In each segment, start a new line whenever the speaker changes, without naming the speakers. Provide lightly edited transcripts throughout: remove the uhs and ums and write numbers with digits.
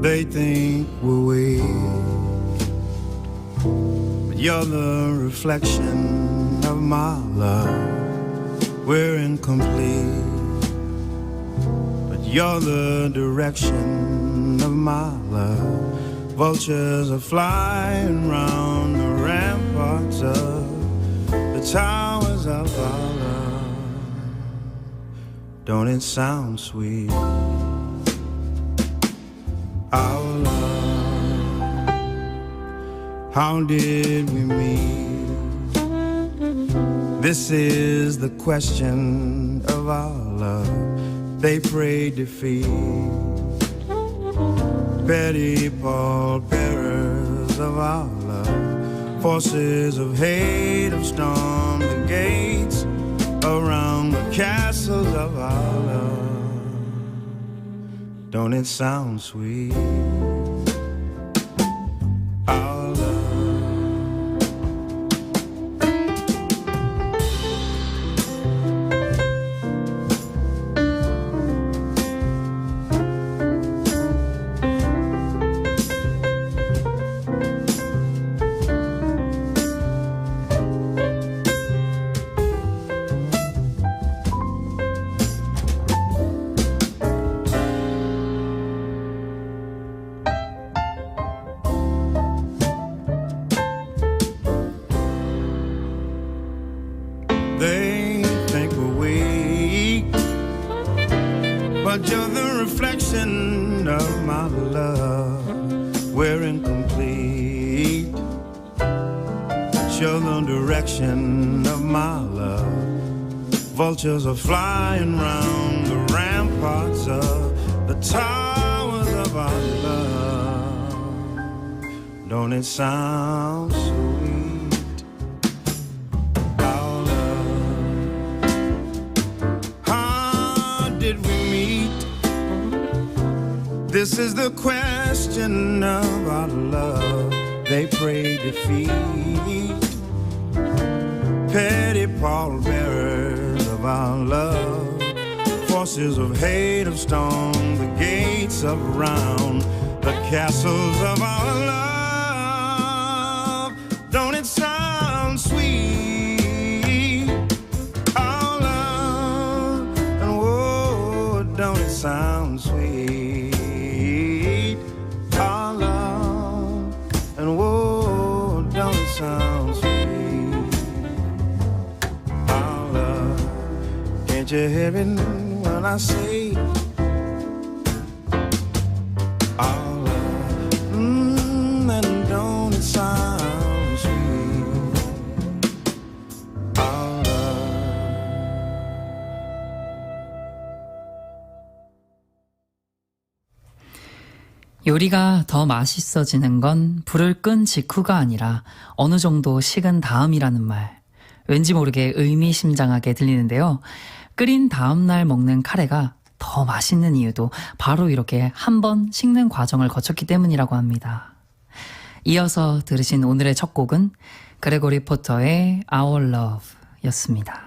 They think we're weak, but you're the reflection of my love. We're incomplete, but you're the direction of my love. Vultures are flying round the ramparts of the towers of our love. Don't it sound sweet? Our love, how did we meet? This is the question of our love. They pray defeat, petty pallbearers of our love. Forces of hate have stormed the gates around the castles of our love. Don't it sound sweet? Our love. They think we're weak, but you're the reflection of my love. We're incomplete, but you're the direction of my love. Vultures are flying round the ramparts of the towers of our love. Don't it sound sweet? Did we meet? This is the question of our love. They pray defeat, petty pallbearers of our love. Forces of hate have stormed the gates around the castles of our love. Don't it sound sweet? Don't it sound sweet? Our love, and whoa, don't it sound sweet? Our love, can't you hear it when I say our love? And don't it sound sweet? Our love.
요리가 더 맛있어지는 건 불을 끈 직후가 아니라 어느 정도 식은 다음이라는 말. 왠지 모르게 의미심장하게 들리는데요. 끓인 다음날 먹는 카레가 더 맛있는 이유도 바로 이렇게 한 번 식는 과정을 거쳤기 때문이라고 합니다. 이어서 들으신 오늘의 첫 곡은 그레고리 포터의 Our Love 였습니다.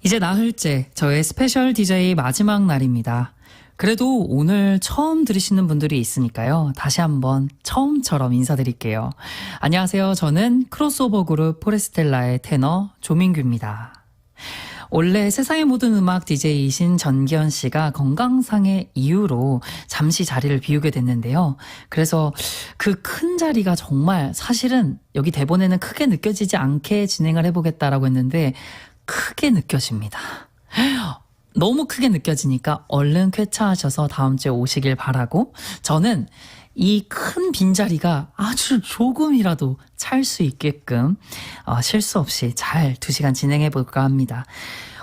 이제 나흘째 저의 스페셜 DJ 마지막 날입니다. 그래도 오늘 처음 들으시는 분들이 있으니까요. 다시 한번 처음처럼 인사드릴게요. 안녕하세요. 저는 크로스오버 그룹 포레스텔라의 테너 조민규입니다. 원래 세상의 모든 음악 DJ이신 전기현 씨가 건강상의 이유로 잠시 자리를 비우게 됐는데요. 그래서 그 큰 자리가 정말 사실은 여기 대본에는 크게 느껴지지 않게 진행을 해보겠다라고 했는데 크게 느껴집니다. 너무 크게 느껴지니까 얼른 쾌차하셔서 다음 주에 오시길 바라고 저는 이 큰 빈자리가 아주 조금이라도 찰 수 있게끔 실수 없이 잘 2시간 진행해 볼까 합니다.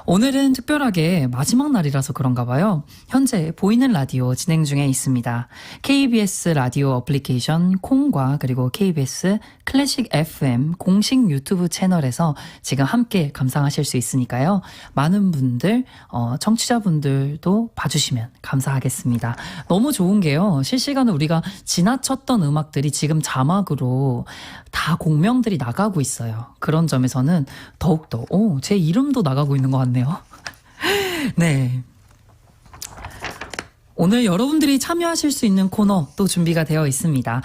오늘은 특별하게 마지막 날이라서 그런가 봐요. 현재 보이는 라디오 진행 중에 있습니다. KBS 라디오 어플리케이션 콩과 그리고 KBS 클래식 FM 공식 유튜브 채널에서 지금 함께 감상하실 수 있으니까요. 많은 분들, 청취자분들도 봐주시면 감사하겠습니다. 너무 좋은 게요. 실시간으로 우리가 지나쳤던 음악들이 지금 자막으로 다 곡명들이 나가고 있어요. 그런 점에서는 더욱더 제 이름도 나가고 있는 것 같네요. 네. 오늘 여러분들이 참여하실 수 있는 코너 또 준비가 되어 있습니다.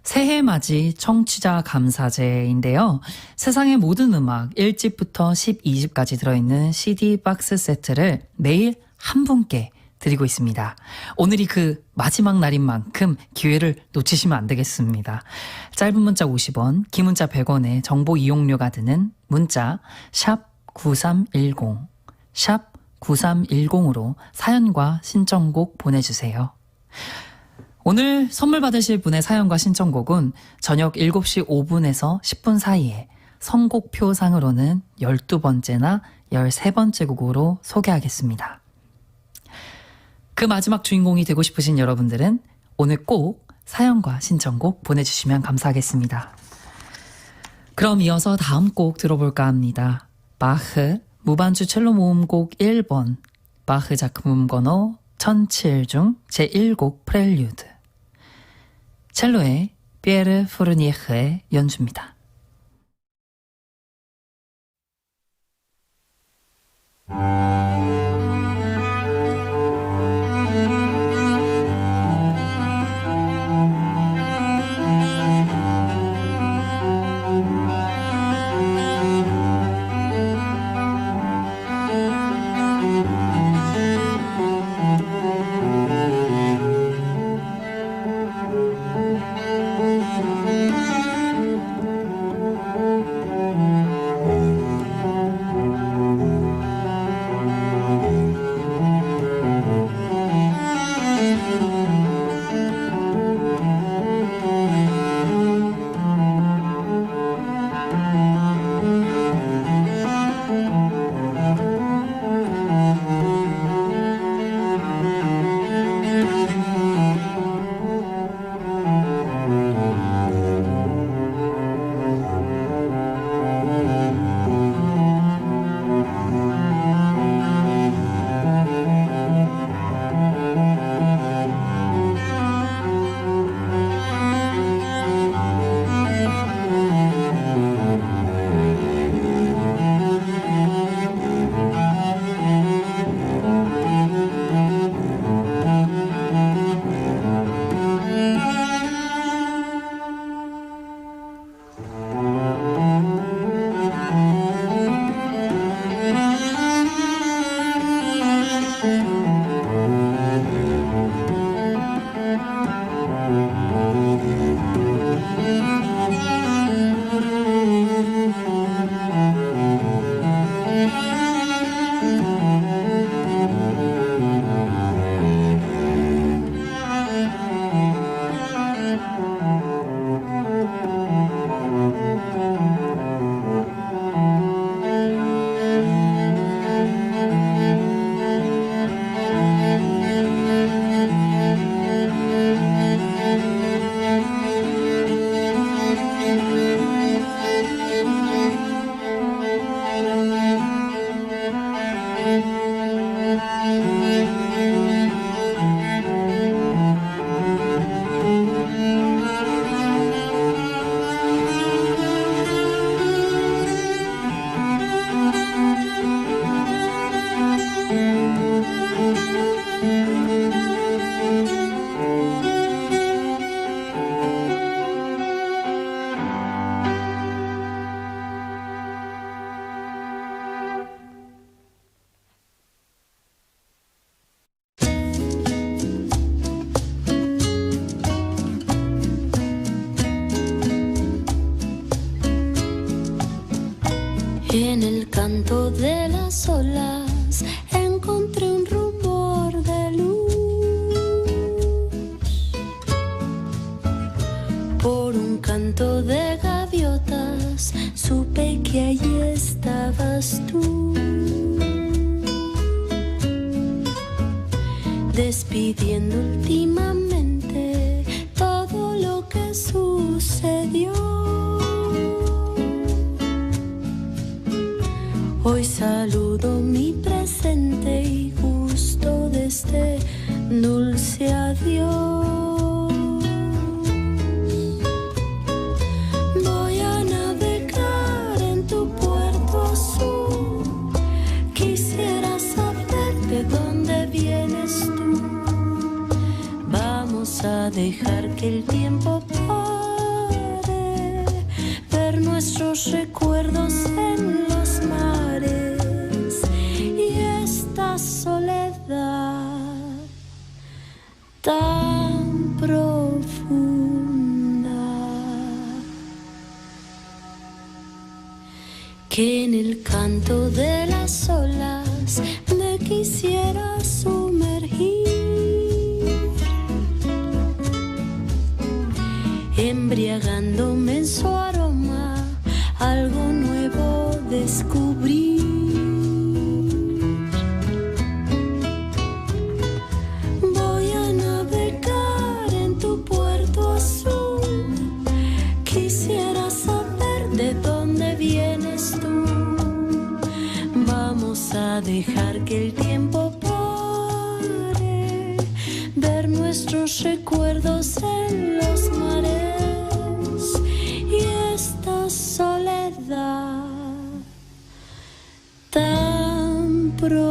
새해 맞이 청취자 감사제인데요. 세상의 모든 음악 1집부터 12집까지 들어있는 CD 박스 세트를 매일 한 분께 드리고 있습니다. 오늘이 그 마지막 날인 만큼 기회를 놓치시면 안 되겠습니다. 짧은 문자 50원, 긴 문자 100원에 정보 이용료가 드는 문자 샵 9310, 샵 9310으로 사연과 신청곡 보내주세요. 오늘 선물 받으실 분의 사연과 신청곡은 저녁 7시 5분에서 10분 사이에 선곡표상으로는 12번째나 13번째 곡으로 소개하겠습니다. 그 마지막 주인공이 되고 싶으신 여러분들은 오늘 꼭 사연과 신청곡 보내주시면 감사하겠습니다. 그럼 이어서 다음 곡 들어볼까 합니다. 바흐 무반주 첼로 모음곡 1번, 바흐 작품 번호 1007 중 제1곡 프렐류드, 첼로의 피에르 포르니에흐의 연주입니다.
En el canto de las olas encontré un rumor de luz. Por un canto de gaviotas supe que allí estabas tú, despidiendo últimamente todo lo que sucedió. Hoy saludo mi presente y gusto de este dulce adiós. Voy a navegar en tu puerto azul. Quisiera saber de dónde vienes tú. dejar que el tiempo pare, ver nuestros recuerdos en los mares y esta soledad tan profunda que en el canto de las olas me quisiera sumergir, embriagándome en su aroma, algo nuevo descubrir. Voy a navegar en tu puerto azul, quisiera saber de dónde vienes tú. Vamos a dejar que el tiempo pare, ver nuestros recuerdos en los mares y esta soledad tan profunda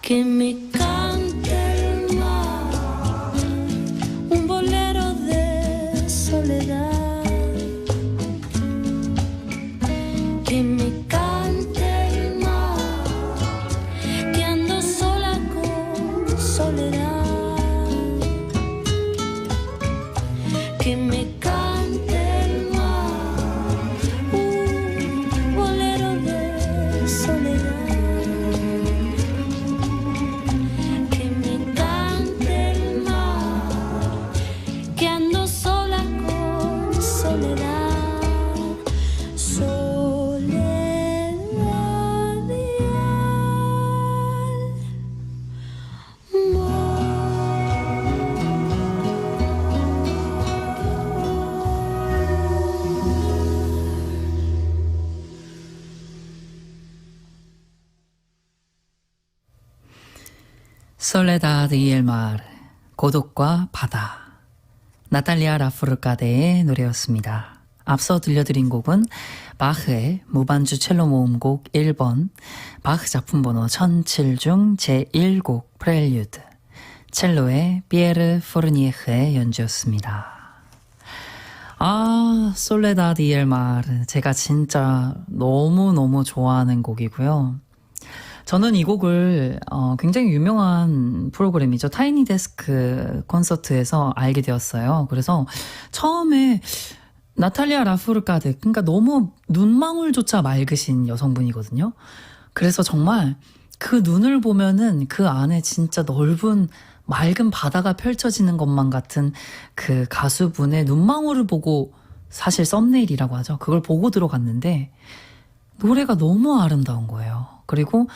que me cante el mar, un bolero de soledad, que me cante el mar, que ando sola con soledad, que me cante el mar, un bolero de soledad, que me cante el mar, que ando sola con soledad.
솔레다드 y el mar, 고독과 바다, 나탈리아 라푸르카데의 노래였습니다. 앞서 들려드린 곡은 바흐의 무반주 첼로 모음곡 1번, 바흐 작품 번호 1007 중 제1곡 프렐류드, 첼로의 피에르 포르니에흐의 연주였습니다. 아, 솔레다드 y el mar, 제가 진짜 너무너무 좋아하는 곡이고요. 저는 이 곡을 굉장히 유명한 프로그램이죠. 타이니 데스크 콘서트에서 알게 되었어요. 그래서 처음에 나탈리아 라푸르카드, 그러니까 너무 눈망울조차 맑으신 여성분이거든요. 그래서 정말 그 눈을 보면은 그 안에 진짜 넓은 맑은 바다가 펼쳐지는 것만 같은 그 가수분의 눈망울을 보고, 사실 썸네일이라고 하죠. 그걸 보고 들어갔는데 노래가 너무 아름다운 거예요. 그리고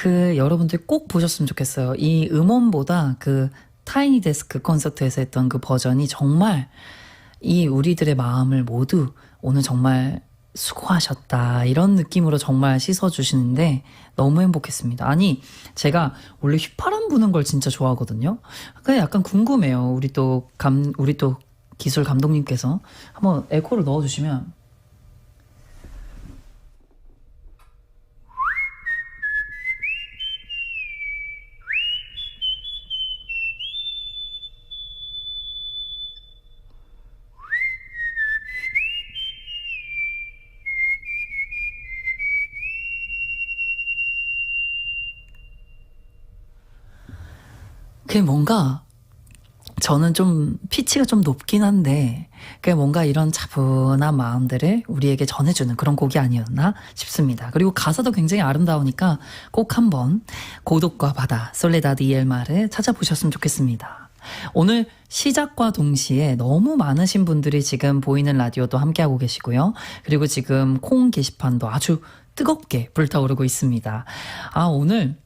여러분들 꼭 보셨으면 좋겠어요. 이 음원보다 그 타이니 데스크 콘서트에서 했던 그 버전이 정말 이 우리들의 마음을 모두 오늘 정말 수고하셨다 이런 느낌으로 정말 씻어주시는데 너무 행복했습니다. 아니, 제가 원래 휘파람 부는 걸 진짜 좋아하거든요. 근데 약간 궁금해요. 우리 또 기술 감독님께서 한번 에코를 넣어주시면. 그게 뭔가, 저는 좀 피치가 좀 높긴 한데 그게 뭔가 이런 차분한 마음들을 우리에게 전해주는 그런 곡이 아니었나 싶습니다. 그리고 가사도 굉장히 아름다우니까 꼭 한번 고독과 바다, 솔레다드 y el mar을 찾아보셨으면 좋겠습니다. 오늘 시작과 동시에 너무 많으신 분들이 지금 보이는 라디오도 함께하고 계시고요. 그리고 지금 콩 게시판도 아주 뜨겁게 불타오르고 있습니다. 오늘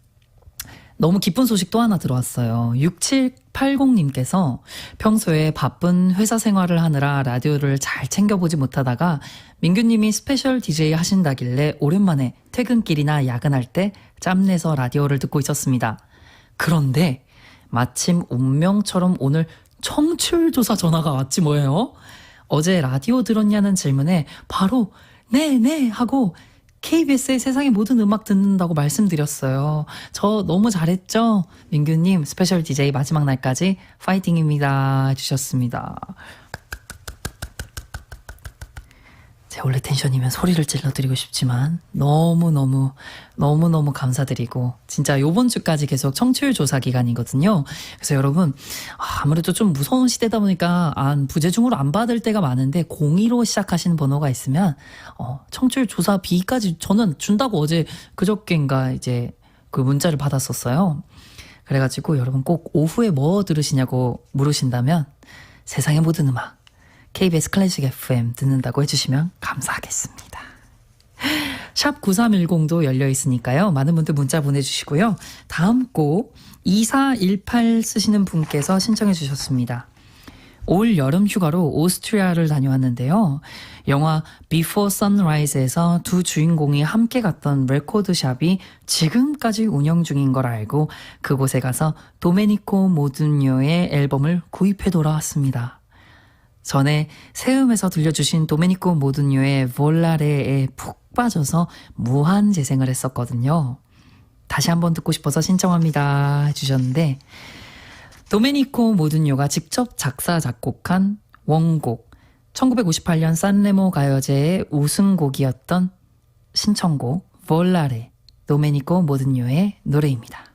너무 기쁜 소식 또 하나 들어왔어요. 6780님께서 평소에 바쁜 회사 생활을 하느라 라디오를 잘 챙겨보지 못하다가 민규님이 스페셜 DJ 하신다길래 오랜만에 퇴근길이나 야근할 때 짬내서 라디오를 듣고 있었습니다. 그런데 마침 운명처럼 오늘 청취율조사 전화가 왔지 뭐예요? 어제 라디오 들었냐는 질문에 바로 네 하고 KBS의 세상의 모든 음악 듣는다고 말씀드렸어요. 저 너무 잘했죠? 민규님 스페셜 DJ 마지막 날까지 파이팅입니다 해주셨습니다. 제 원래 텐션이면 소리를 질러드리고 싶지만 너무너무 감사드리고 진짜 요번 주까지 계속 청취율 조사 기간이거든요. 그래서 여러분 아무래도 좀 무서운 시대다 보니까 부재중으로 안 받을 때가 많은데 02로 시작하시는 번호가 있으면 청취율 조사 B까지 저는 준다고 어제 그저께인가 이제 그 문자를 받았었어요. 그래가지고 여러분 꼭 오후에 뭐 들으시냐고 물으신다면 세상의 모든 음악 KBS 클래식 FM 듣는다고 해주시면 감사하겠습니다. 샵 9310도 열려 있으니까요. 많은 분들 문자 보내주시고요. 다음 곡 2418 쓰시는 분께서 신청해 주셨습니다. 올 여름 휴가로 오스트리아를 다녀왔는데요. 영화 Before Sunrise에서 두 주인공이 함께 갔던 레코드샵이 지금까지 운영 중인 걸 알고 그곳에 가서 도메니코 모두뇨의 앨범을 구입해 돌아왔습니다. 전에 세음에서 들려주신 도메니코 모두뇨의 볼라레에 푹 빠져서 무한 재생을 했었거든요. 다시 한번 듣고 싶어서 신청합니다 해주셨는데 도메니코 모두뇨가 직접 작사 작곡한 원곡 1958년 산레모 가요제의 우승곡이었던 신청곡 볼라레 도메니코 모두뇨의 노래입니다.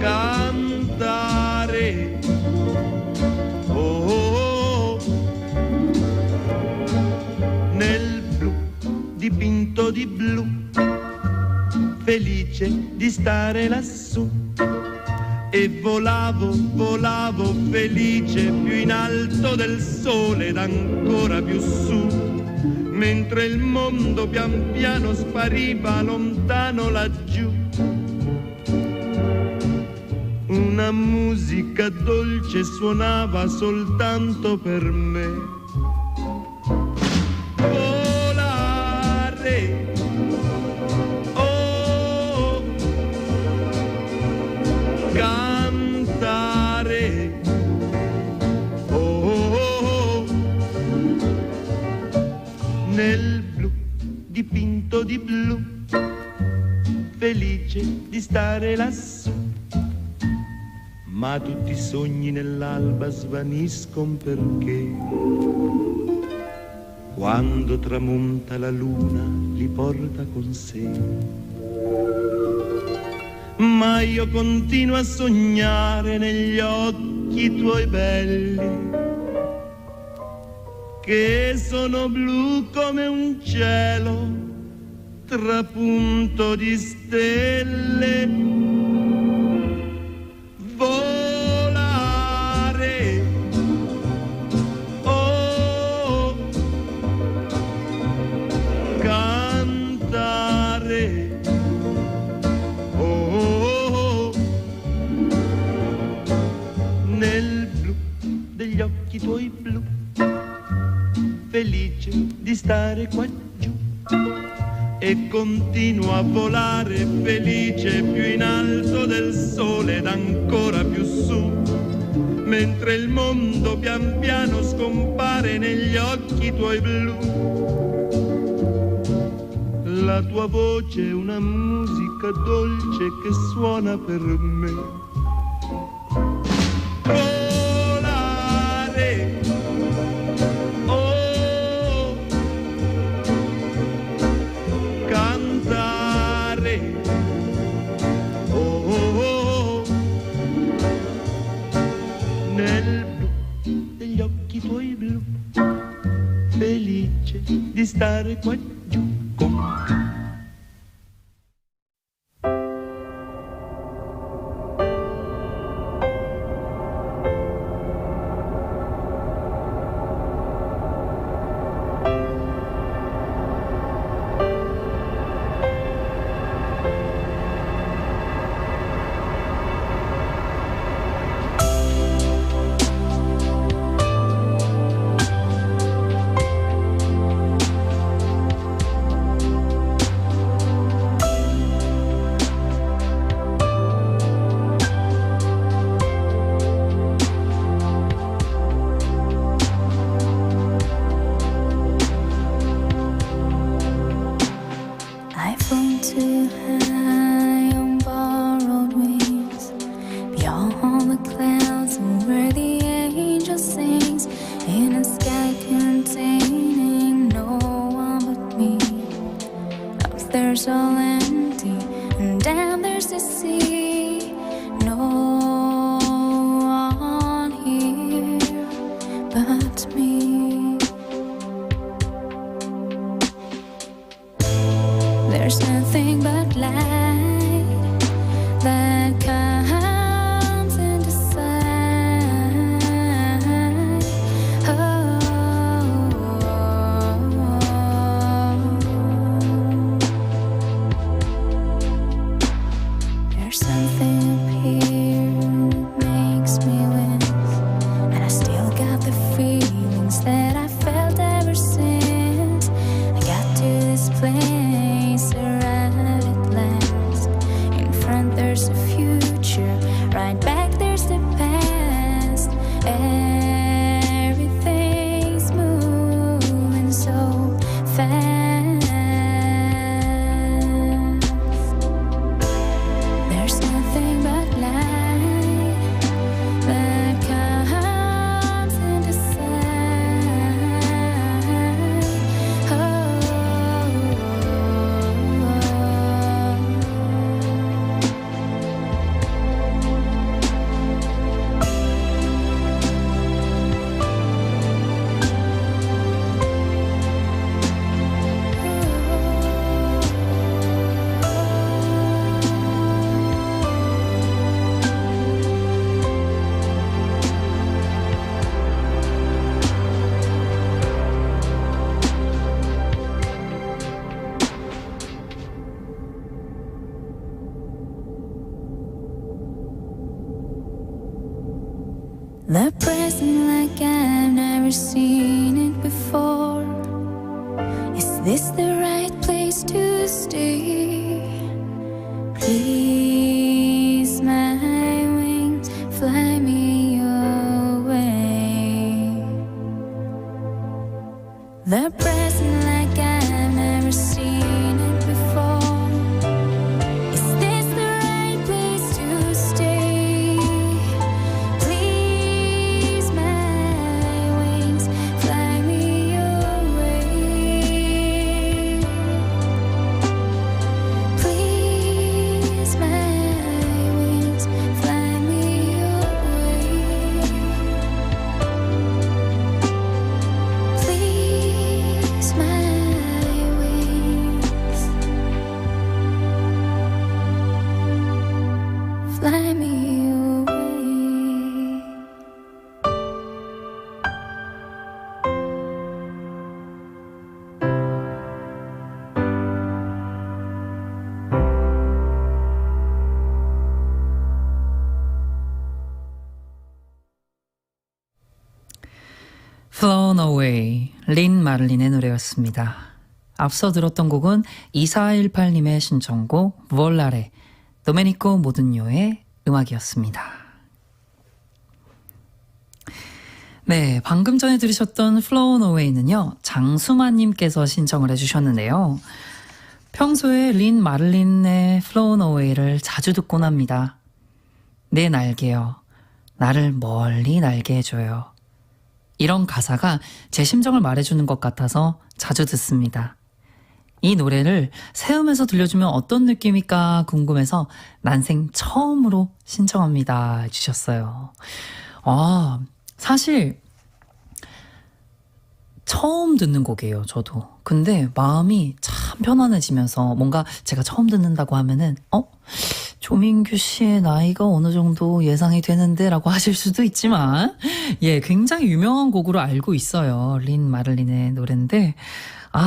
Cantare, oh, nel blu dipinto di blu, felice di stare lassù. E volavo, volavo felice più in alto del sole ed ancora più su, mentre il mondo pian piano spariva lontano laggiù. Una musica dolce suonava soltanto per me. Volare, oh, cantare, oh, nel blu dipinto di blu, felice di stare lassù. Ma tutti i sogni nell'alba svaniscono perché quando tramonta la luna li porta con sé. Ma io continuo a sognare negli occhi tuoi belli, che sono blu come un cielo trapunto di stelle. Volare, oh, cantare, oh, nel blu degli occhi tuoi blu, felice di stare qua giù. E continuo a volare felice più in alto del sole ed ancora più su, mentre il mondo pian piano scompare negli occhi tuoi blu. La tua voce è una musica dolce che suona per me. Volare, oh, cantare, oh, nel blu degli occhi tuoi blu, felice di stare qua giù con te.
There's something up here that makes me wince, and I still got the feelings that I felt ever since I got to this place, arrived at last. In front there's a future, right back there's the past. Everything's moving so fast. There's nothing but light that comes into sight. The present like I've never seen it before. Is this the right place to stay? Please, my wings, fly me away. The present like I've never seen it before. Is this the right place to stay? Please, my wings, fly me away. Please, my wings, fly me away. Please, my wings, fly me away.
Flown Away, 린 마를린의 노래였습니다. 앞서 들었던 곡은 2418님의 신청곡 Volare, 도메니코 모든요의 음악이었습니다. 네, 방금 전에 들으셨던 Flown Away는요, 장수만님께서 신청을 해주셨는데요. 평소에 린 마를린의 Flown Away를 자주 듣곤 합니다. 내 날개여, 나를 멀리 날게 해줘요. 이런 가사가 제 심정을 말해주는 것 같아서 자주 듣습니다. 이 노래를 세우면서 들려주면 어떤 느낌일까 궁금해서 난생 처음으로 신청합니다 해주셨어요. 사실 처음 듣는 곡이에요, 저도. 근데 마음이 참 편안해지면서 뭔가 제가 처음 듣는다고 하면은 조민규 씨의 나이가 어느 정도 예상이 되는데 라고 하실 수도 있지만 굉장히 유명한 곡으로 알고 있어요. 린 마를린의 노래인데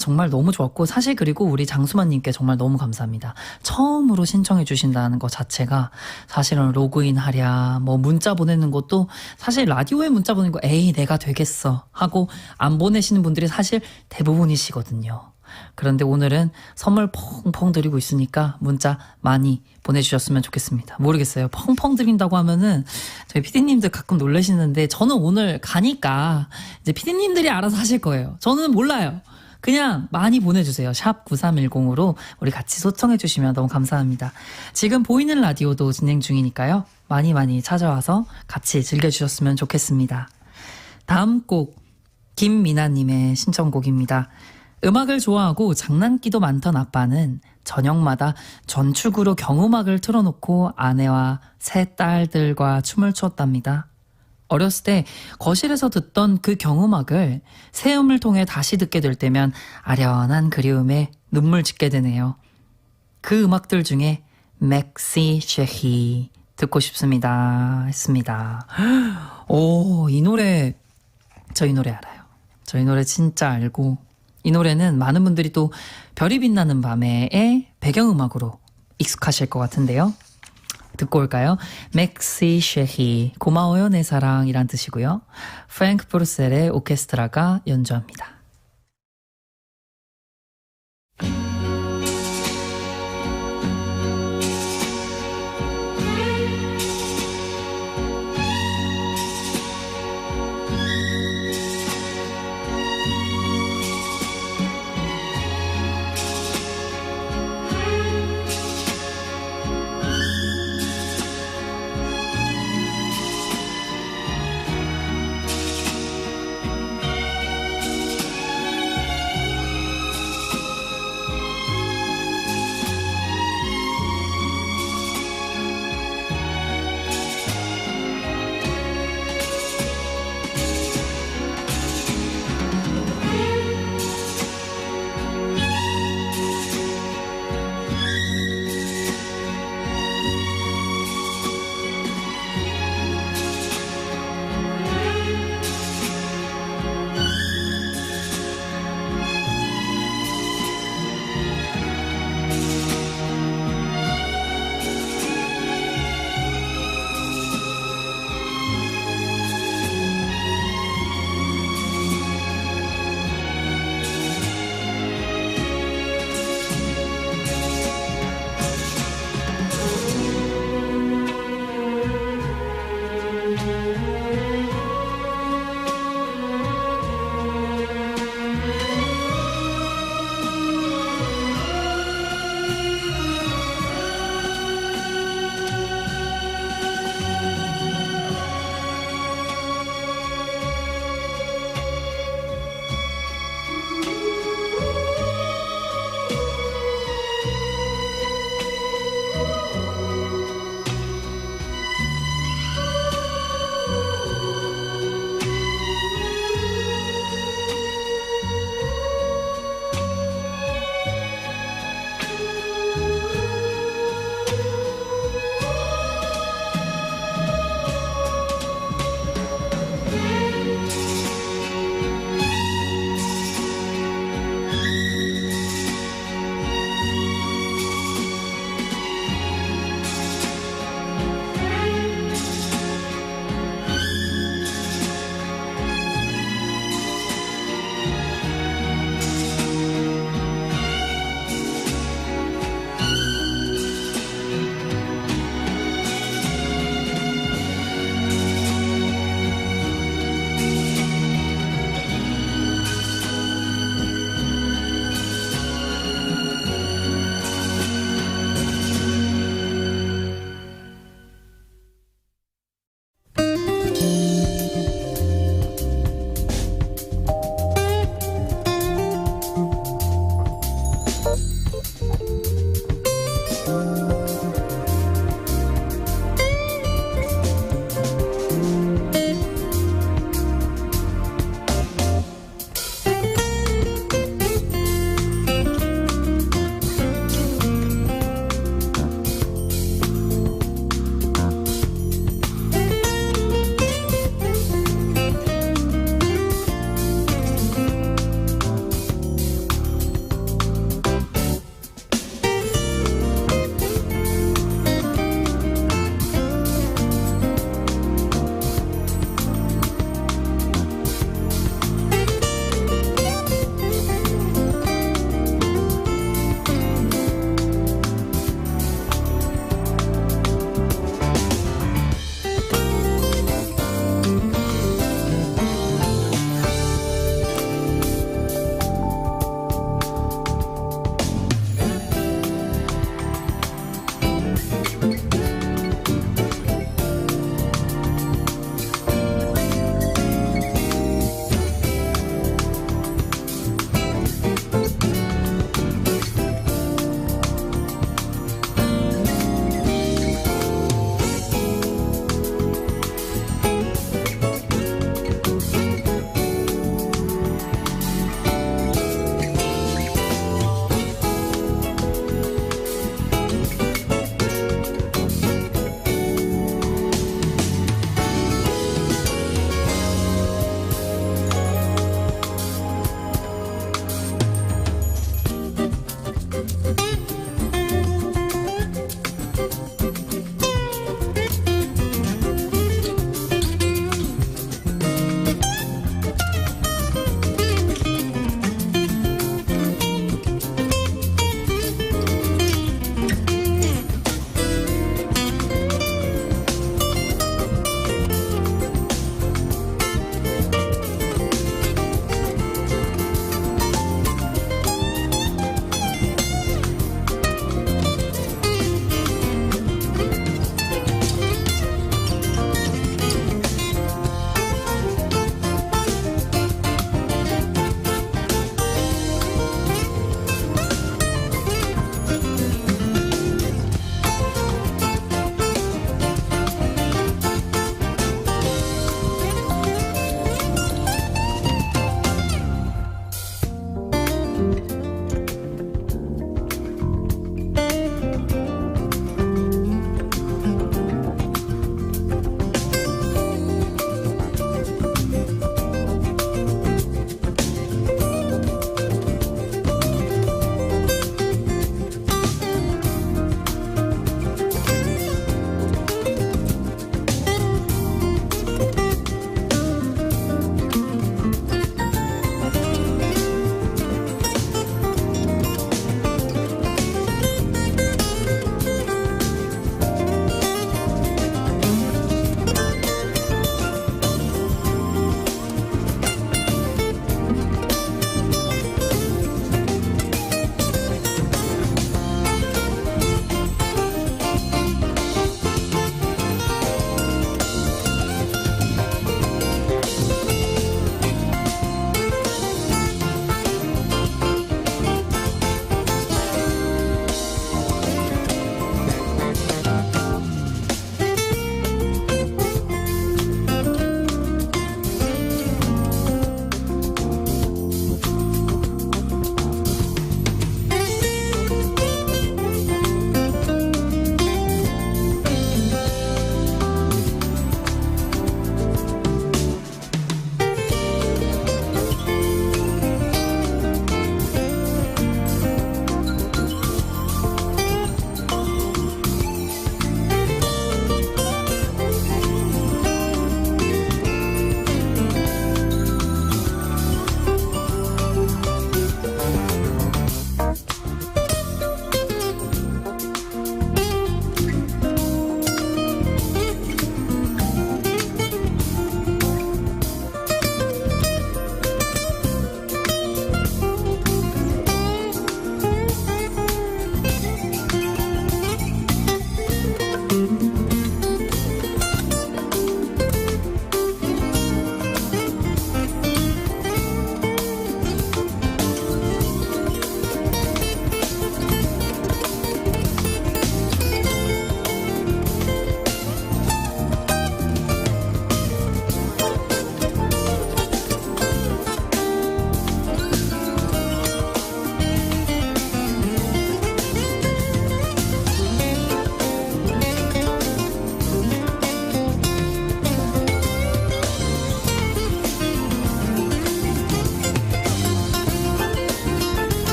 정말 너무 좋았고, 사실 그리고 우리 장수만님께 정말 너무 감사합니다. 처음으로 신청해 주신다는 것 자체가 사실은 로그인 하랴 문자 보내는 것도 사실 라디오에 문자 보내는 거 에이 내가 되겠어 하고 안 보내시는 분들이 사실 대부분이시거든요. 그런데 오늘은 선물 펑펑 드리고 있으니까 문자 많이 보내주셨으면 좋겠습니다. 모르겠어요. 펑펑 드린다고 하면은 저희 피디님들 가끔 놀라시는데 저는 오늘 가니까 이제 피디님들이 알아서 하실 거예요. 저는 몰라요. 그냥 많이 보내주세요. 샵 9310으로 우리 같이 소통해 주시면 너무 감사합니다. 지금 보이는 라디오도 진행 중이니까요. 많이 찾아와서 같이 즐겨주셨으면 좋겠습니다. 다음 곡 김미나님의 신청곡입니다. 음악을 좋아하고 장난기도 많던 아빠는 저녁마다 전축으로 경음악을 틀어놓고 아내와 세 딸들과 춤을 추었답니다. 어렸을 때 거실에서 듣던 그 경음악을 새음을 통해 다시 듣게 될 때면 아련한 그리움에 눈물 짓게 되네요. 그 음악들 중에 맥시 쉐히 듣고 싶습니다 했습니다. 이 노래 저 이 노래 알아요. 저 이 노래 진짜 알고, 이 노래는 많은 분들이 또 별이 빛나는 밤에의 배경음악으로 익숙하실 것 같은데요. 듣고 올까요? 맥시 쉐히, 고마워요 내 사랑이란 뜻이고요. 프랭크 브루셀의 오케스트라가 연주합니다.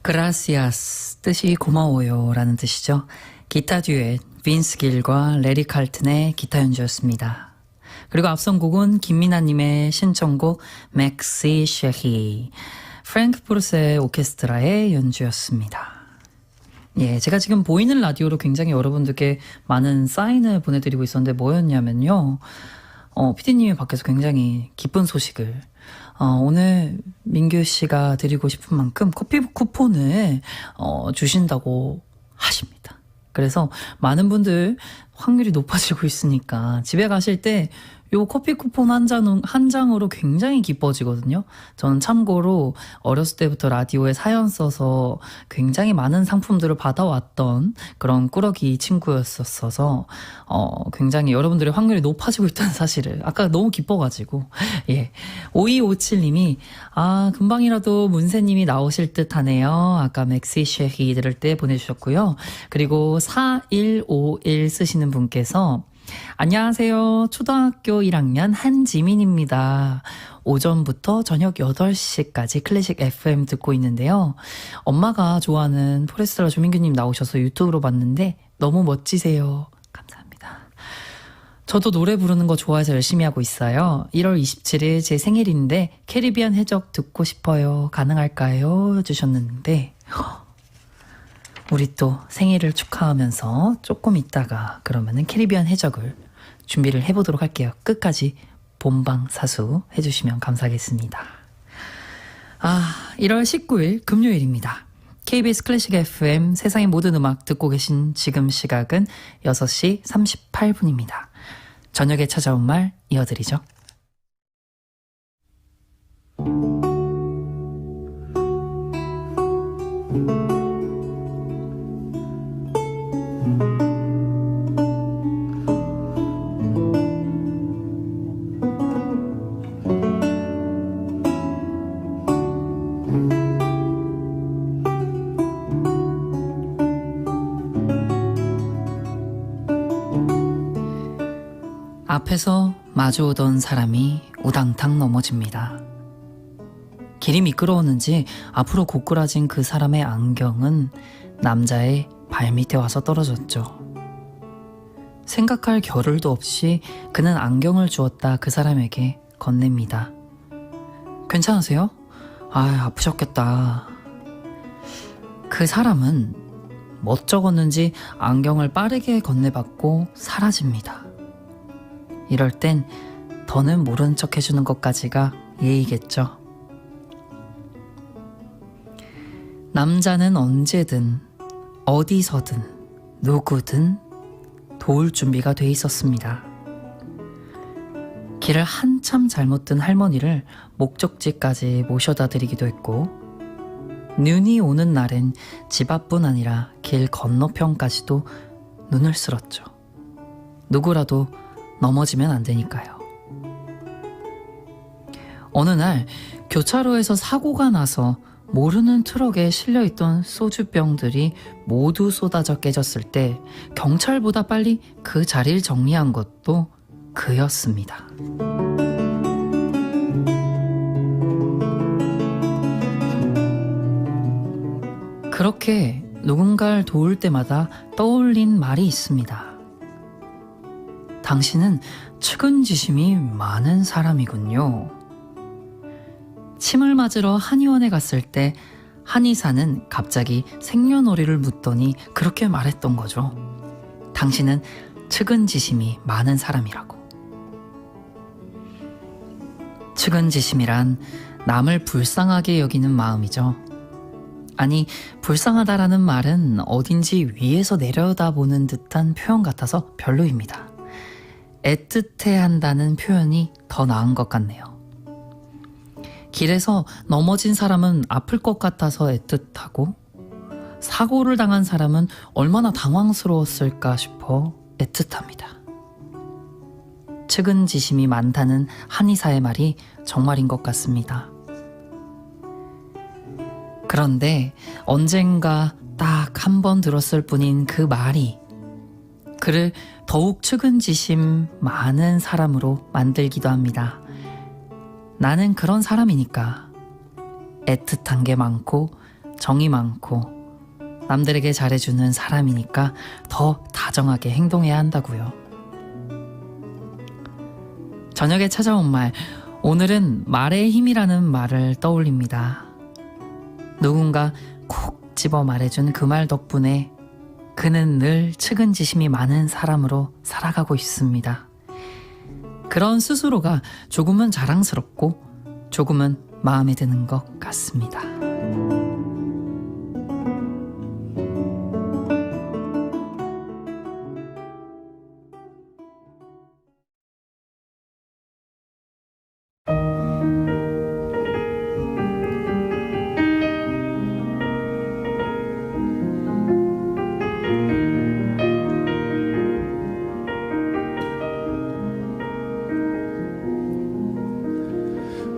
Gracias 뜻이 고마워요 라는 뜻이죠. 기타 듀엣 빈스 길과 레리 칼튼의 기타 연주였습니다. 그리고 앞선 곡은 김민아님의 신청곡 맥시 쉐히 프랭크 포르세 오케스트라의 연주였습니다. 예, 제가 지금 보이는 라디오로 굉장히 여러분들께 많은 사인을 보내드리고 있었는데 뭐였냐면요. PD님이 밖에서 굉장히 기쁜 소식을 오늘 민규 씨가 드리고 싶은 만큼 커피 쿠폰을 주신다고 하십니다. 그래서 많은 분들 확률이 높아지고 있으니까 집에 가실 때 요 커피 쿠폰 한 장으로 굉장히 기뻐지거든요. 저는 참고로 어렸을 때부터 라디오에 사연 써서 굉장히 많은 상품들을 받아왔던 그런 꾸러기 친구였었어서 굉장히 여러분들의 확률이 높아지고 있다는 사실을 아까 너무 기뻐가지고 예 5257님이 금방이라도 문세님이 나오실 듯 하네요. 아까 맥시 쉐히 들을 때 보내주셨고요. 그리고 4151 쓰시는 분께서 안녕하세요. 초등학교 1학년 한지민입니다. 오전부터 저녁 8시까지 클래식 FM 듣고 있는데요. 엄마가 좋아하는 포레스트라 조민규님 나오셔서 유튜브로 봤는데 너무 멋지세요. 감사합니다. 저도 노래 부르는 거 좋아해서 열심히 하고 있어요. 1월 27일 제 생일인데 캐리비안 해적 듣고 싶어요. 가능할까요? 주셨는데 우리 또 생일을 축하하면서 조금 있다가 그러면은 캐리비안 해적을 준비를 해보도록 할게요. 끝까지 본방사수 해주시면 감사하겠습니다. 1월 19일 금요일입니다. KBS 클래식 FM 세상의 모든 음악 듣고 계신 지금 시각은 6시 38분입니다. 저녁에 찾아온 말 이어드리죠. 앞에서 마주오던 사람이 우당탕 넘어집니다. 길이 미끄러웠는지 앞으로 고꾸라진 그 사람의 안경은 남자의 발밑에 와서 떨어졌죠. 생각할 겨를도 없이 그는 안경을 주었다 그 사람에게 건넵니다. 괜찮으세요? 아프셨겠다. 그 사람은 멋쩍었는지 안경을 빠르게 건네받고 사라집니다. 이럴 땐 더는 모른 척 해주는 것까지가 예의겠죠. 남자는 언제든 어디서든 누구든 도울 준비가 돼 있었습니다. 길을 한참 잘못 든 할머니를 목적지까지 모셔다 드리기도 했고 눈이 오는 날엔 집 앞뿐 아니라 길 건너편까지도 눈을 쓸었죠. 누구라도 넘어지면 안 되니까요. 어느 날 교차로에서 사고가 나서 모르는 트럭에 실려있던 소주병들이 모두 쏟아져 깨졌을 때 경찰보다 빨리 그 자리를 정리한 것도 그였습니다. 그렇게 누군가를 도울 때마다 떠올린 말이 있습니다. 당신은 측은지심이 많은 사람이군요. 침을 맞으러 한의원에 갔을 때 한의사는 갑자기 생년월일을 묻더니 그렇게 말했던 거죠. 당신은 측은지심이 많은 사람이라고. 측은지심이란 남을 불쌍하게 여기는 마음이죠. 아니, 불쌍하다라는 말은 어딘지 위에서 내려다보는 듯한 표현 같아서 별로입니다. 애틋해한다는 표현이 더 나은 것 같네요. 길에서 넘어진 사람은 아플 것 같아서 애틋하고 사고를 당한 사람은 얼마나 당황스러웠을까 싶어 애틋합니다. 측은지심이 많다는 한의사의 말이 정말인 것 같습니다. 그런데 언젠가 딱 한 번 들었을 뿐인 그 말이 그를 더욱 측은지심 많은 사람으로 만들기도 합니다. 나는 그런 사람이니까 애틋한 게 많고 정이 많고 남들에게 잘해주는 사람이니까 더 다정하게 행동해야 한다고요. 저녁에 찾아온 말, 오늘은 말의 힘이라는 말을 떠올립니다. 누군가 콕 집어 말해준 그 말 덕분에 그는 늘 측은지심이 많은 사람으로 살아가고 있습니다. 그런 스스로가 조금은 자랑스럽고 조금은 마음에 드는 것 같습니다.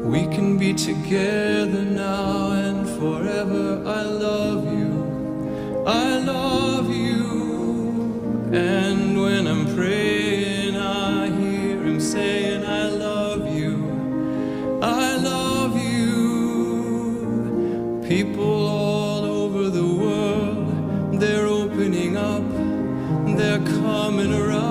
We can be together now and forever. I love you, I love you. And when I'm praying, I hear him saying, I love you, I love you. People all over the world, they're opening up, they're coming around,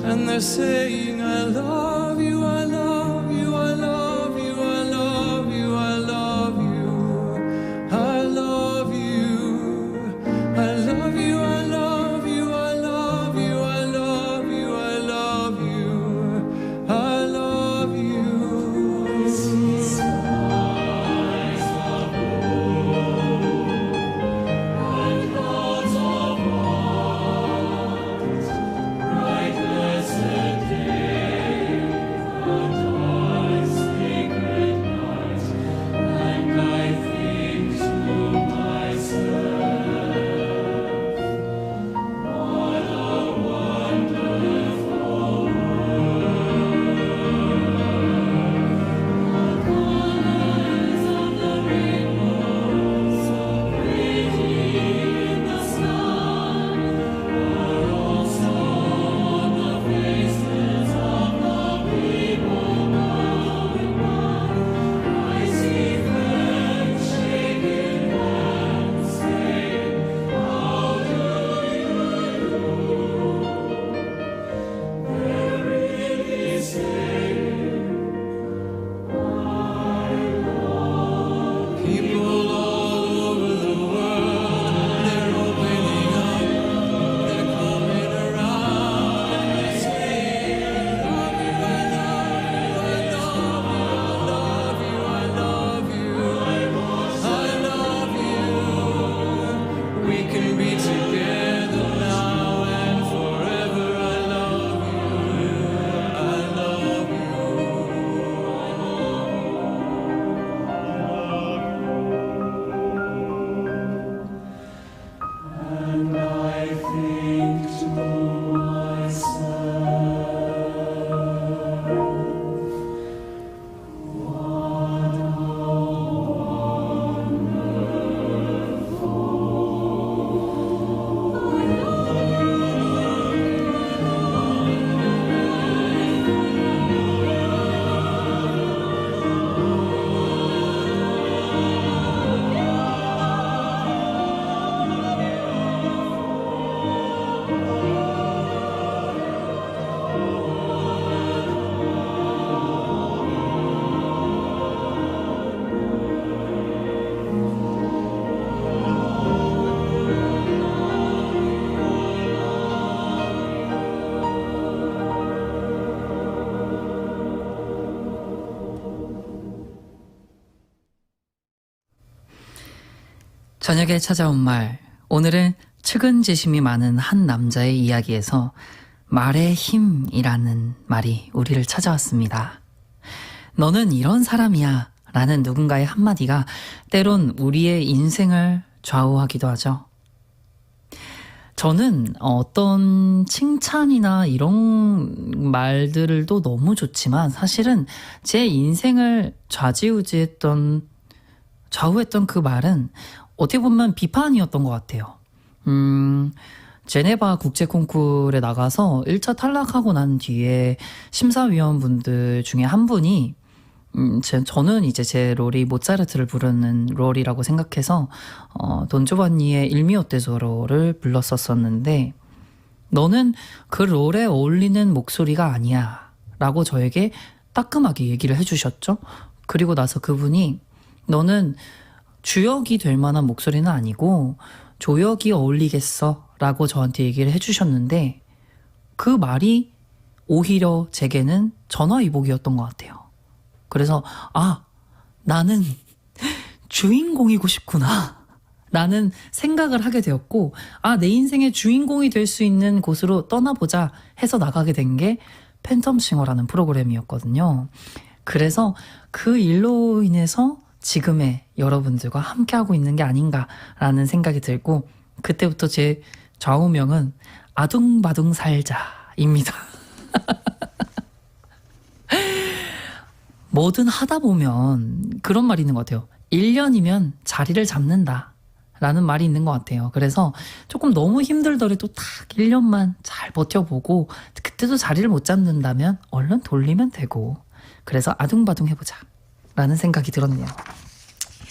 and they're saying, I love you, I love you, I love you, I love you, I love you, I love you, I love you, I love you, I love you, I love you, I love you, I love you.
저녁에 찾아온 말, 오늘은 측은지심이 많은 한 남자의 이야기에서 말의 힘이라는 말이 우리를 찾아왔습니다. 너는 이런 사람이야 라는 누군가의 한마디가 때론 우리의 인생을 좌우하기도 하죠. 저는 어떤 칭찬이나 이런 말들도 너무 좋지만 사실은 제 인생을 좌우했던 그 말은 어떻게 보면 비판이었던 것 같아요. 제네바 국제 콩쿠르에 나가서 1차 탈락하고 난 뒤에 심사위원분들 중에 한 분이 저는 이제 제 롤이 모차르트를 부르는 롤이라고 생각해서 돈조반니의 일미오 테소로를 불렀었었는데 너는 그 롤에 어울리는 목소리가 아니야 라고 저에게 따끔하게 얘기를 해주셨죠. 그리고 나서 그분이 너는 주역이 될 만한 목소리는 아니고 조역이 어울리겠어 라고 저한테 얘기를 해주셨는데 그 말이 오히려 제게는 전화위복이었던 것 같아요. 그래서 나는 주인공이고 싶구나 라는 생각을 하게 되었고 내 인생의 주인공이 될 수 있는 곳으로 떠나보자 해서 나가게 된 게 팬텀싱어라는 프로그램이었거든요. 그래서 그 일로 인해서 지금의 여러분들과 함께하고 있는 게 아닌가라는 생각이 들고 그때부터 제 좌우명은 아둥바둥 살자입니다. 뭐든 하다 보면 그런 말이 있는 것 같아요. 1년이면 자리를 잡는다 라는 말이 있는 것 같아요. 그래서 조금 너무 힘들더라도 딱 1년만 잘 버텨보고 그때도 자리를 못 잡는다면 얼른 돌리면 되고 그래서 아둥바둥 해보자 라는 생각이 들었네요.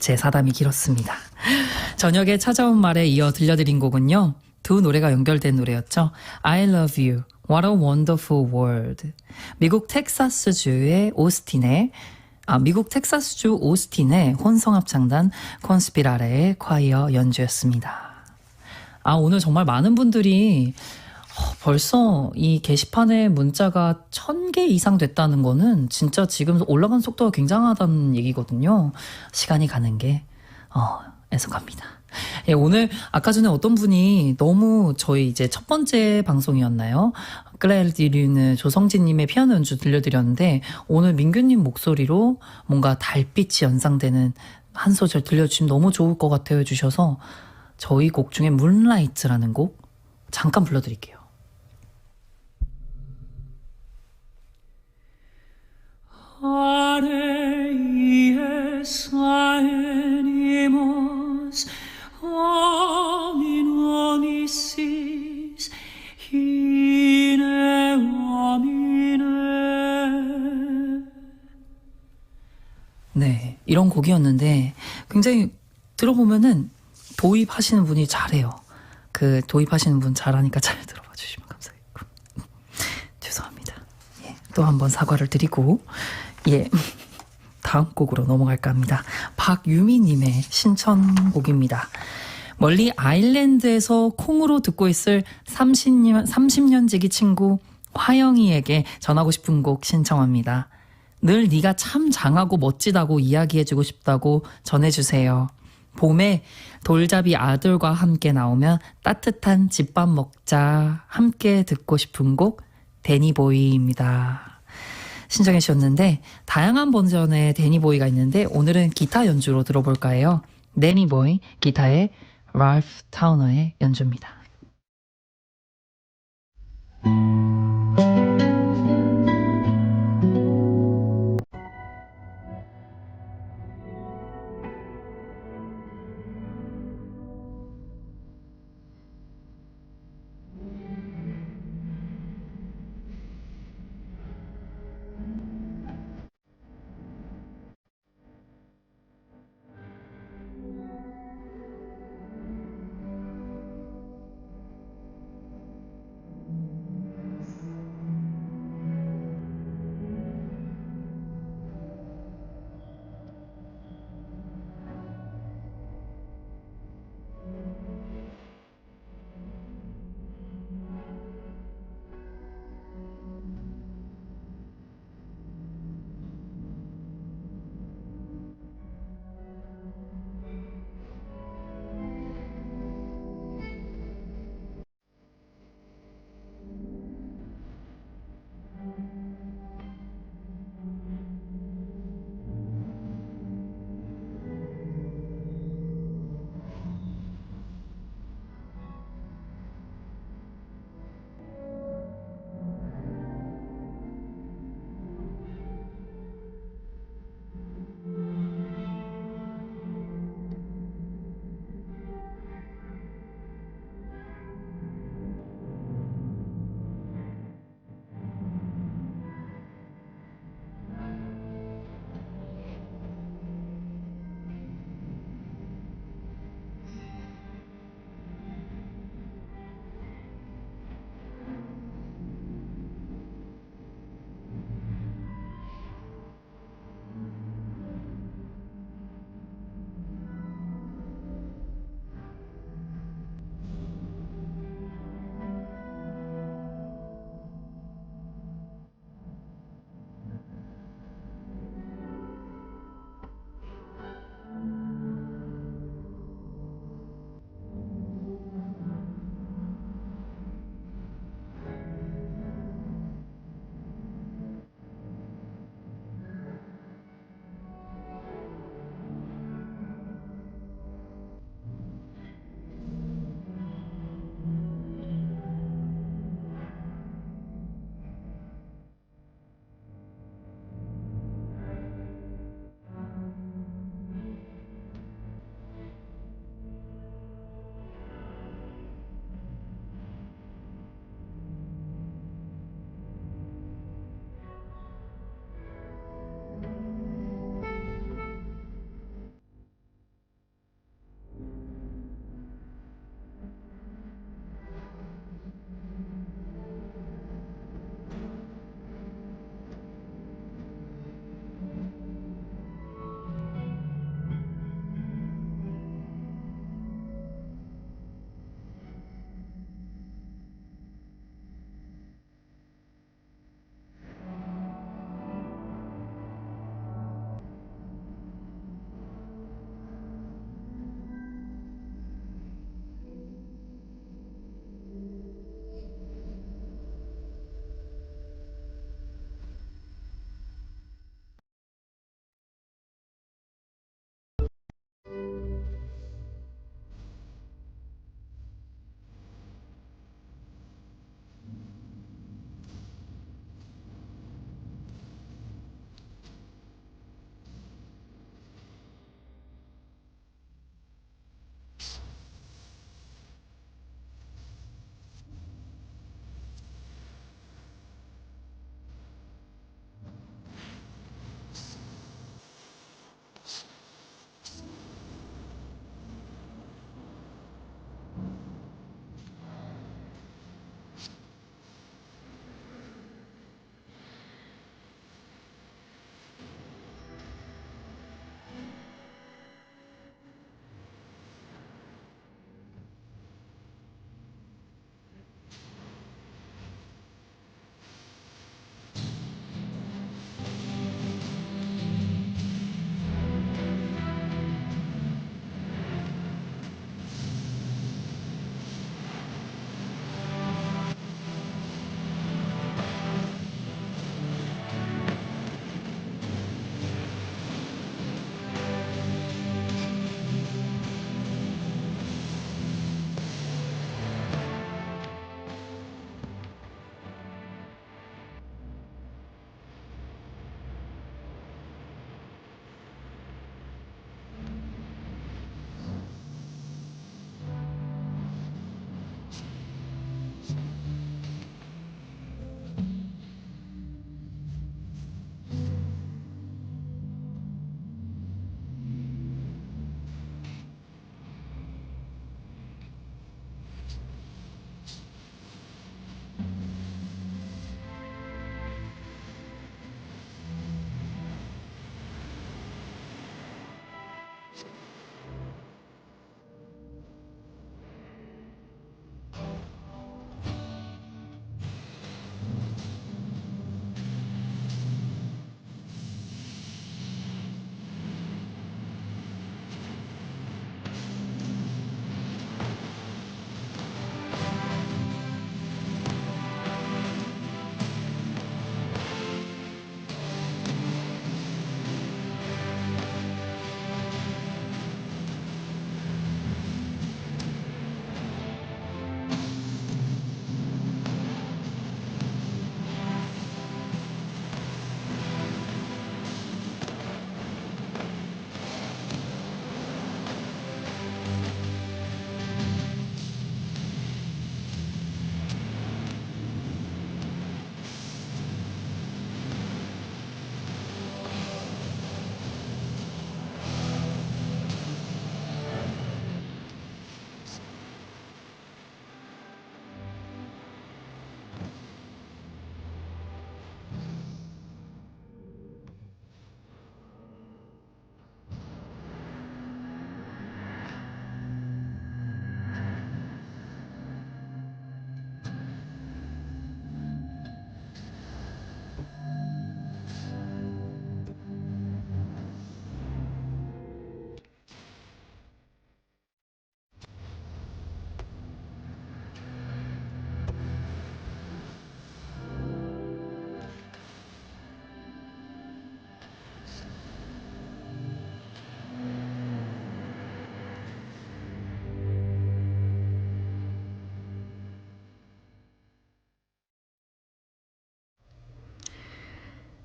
제 사담이 길었습니다. 저녁에 찾아온 말에 이어 들려드린 곡은요. 두 노래가 연결된 노래였죠. I love you. What a wonderful world. 미국 텍사스주 오스틴의 혼성합창단 콘스피라레의 콰이어 연주였습니다. 오늘 정말 많은 분들이 벌써 이 게시판에 문자가 1000개 이상 됐다는 거는 진짜 지금 올라간 속도가 굉장하다는 얘기거든요. 시간이 가는 게 애석합니다. 예, 오늘 아까 전에 어떤 분이 너무 저희 이제 첫 번째 방송이었나요? 클레르디류는 조성진님의 피아노 연주 들려드렸는데 오늘 민규님 목소리로 뭔가 달빛이 연상되는 한 소절 들려주시면 너무 좋을 것 같아요 해주셔서 저희 곡 중에 문라이트라는 곡 잠깐 불러드릴게요. 네, 이런 곡이었는데 굉장히 들어보면은 도입하시는 분이 잘해요. 그 도입하시는 분 잘하니까 잘 들어봐 주시면 감사하겠고 죄송합니다. 예, 또 한 번 사과를 드리고 다음 곡으로 넘어갈까 합니다. 박유미님의 신청곡입니다. 멀리 아일랜드에서 콩으로 듣고 있을 30년 지기 친구 화영이에게 전하고 싶은 곡 신청합니다. 늘 네가 참 장하고 멋지다고 이야기해주고 싶다고 전해주세요. 봄에 돌잡이 아들과 함께 나오면 따뜻한 집밥 먹자. 함께 듣고 싶은 곡 데니보이입니다. 신청해 주셨는데 다양한 버전의 데니보이가 있는데 오늘은 기타 연주로 들어볼까 해요. 데니보이 기타의 랄프 타우너의 연주입니다.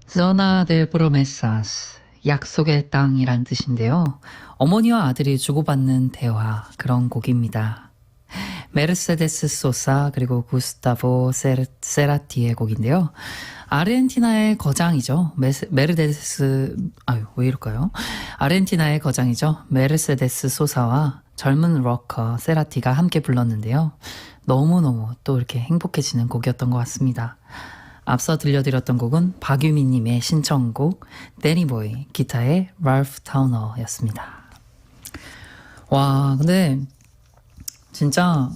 Zona de promesas, 약속의 땅이란 뜻인데요. 어머니와 아들이 주고받는 대화, 그런 곡입니다. 메르세데스 소사 그리고 구스타보 세라티의 곡인데요. 아르헨티나의 거장이죠. 왜 이럴까요? 아르헨티나의 거장이죠. 메르세데스 소사와 젊은 록커 세라티가 함께 불렀는데요. 너무너무 또 이렇게 행복해지는 곡이었던 것 같습니다. 앞서 들려드렸던 곡은 박유미님의 신청곡 데니보이, 기타의 랄프 타우너였습니다. 와, 근데 진짜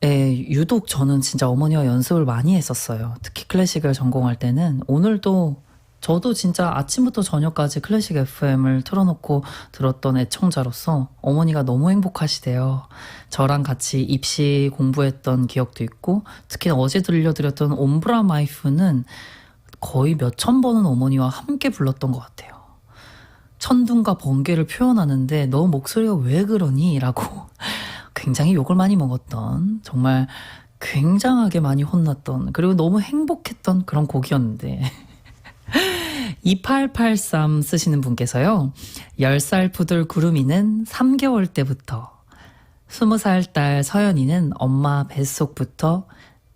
유독 저는 진짜 어머니와 연습을 많이 했었어요. 특히 클래식을 전공할 때는. 오늘도 저도 진짜 아침부터 저녁까지 클래식 FM을 틀어놓고 들었던 애청자로서 어머니가 너무 행복하시대요. 저랑 같이 입시 공부했던 기억도 있고, 특히 어제 들려드렸던 옴브라 마이프는 거의 몇천 번은 어머니와 함께 불렀던 것 같아요. 천둥과 번개를 표현하는데 너 목소리가 왜 그러니? 라고 굉장히 욕을 많이 먹었던, 정말 굉장하게 많이 혼났던, 그리고 너무 행복했던 그런 곡이었는데 2883 쓰시는 분께서요. 10살 푸들 구름이는 3개월 때부터, 20살 딸 서연이는 엄마 뱃속부터,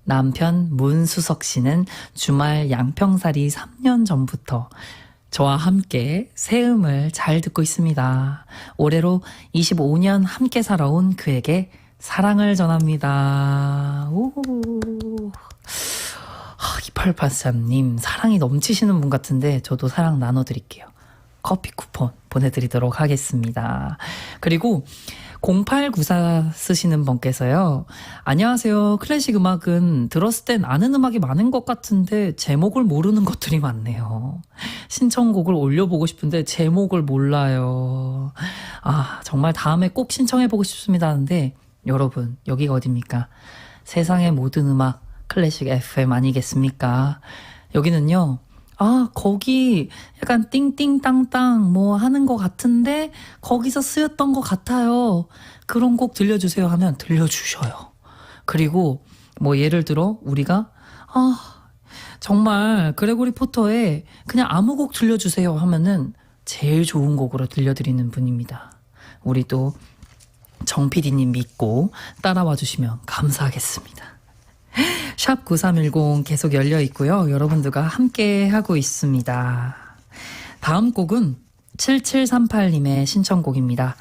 남편 문수석 씨는 주말 양평살이 3년 전부터 저와 함께 새음을 잘 듣고 있습니다. 올해로 25년 함께 살아온 그에게 사랑을 전합니다. 오. 2883님 사랑이 넘치시는 분 같은데 저도 사랑 나눠드릴게요. 커피 쿠폰 보내드리도록 하겠습니다. 그리고 0894 쓰시는 분께서요. 안녕하세요. 클래식 음악은 들었을 땐 아는 음악이 많은 것 같은데 제목을 모르는 것들이 많네요. 신청곡을 올려보고 싶은데 제목을 몰라요. 정말 다음에 꼭 신청해보고 싶습니다 하는데, 여러분 여기가 어딥니까? 세상의 모든 음악 클래식 FM 아니겠습니까? 여기는요. 거기 약간 띵띵땅땅 뭐 하는 것 같은데 거기서 쓰였던 것 같아요. 그런 곡 들려주세요 하면 들려주셔요. 그리고 뭐 예를 들어 우리가 정말 그레고리 포터의 그냥 아무 곡 들려주세요 하면은 제일 좋은 곡으로 들려드리는 분입니다. 우리도 정 PD님 믿고 따라와 주시면 감사하겠습니다. 샵 9310 계속 열려 있고요. 여러분들과 함께 하고 있습니다. 다음 곡은 7738님의 신청곡입니다.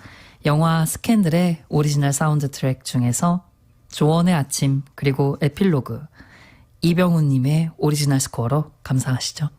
영화 스캔들의 오리지널 사운드 트랙 중에서 조언의 아침 그리고 에필로그, 이병훈님의 오리지널 스코어로 감상하시죠.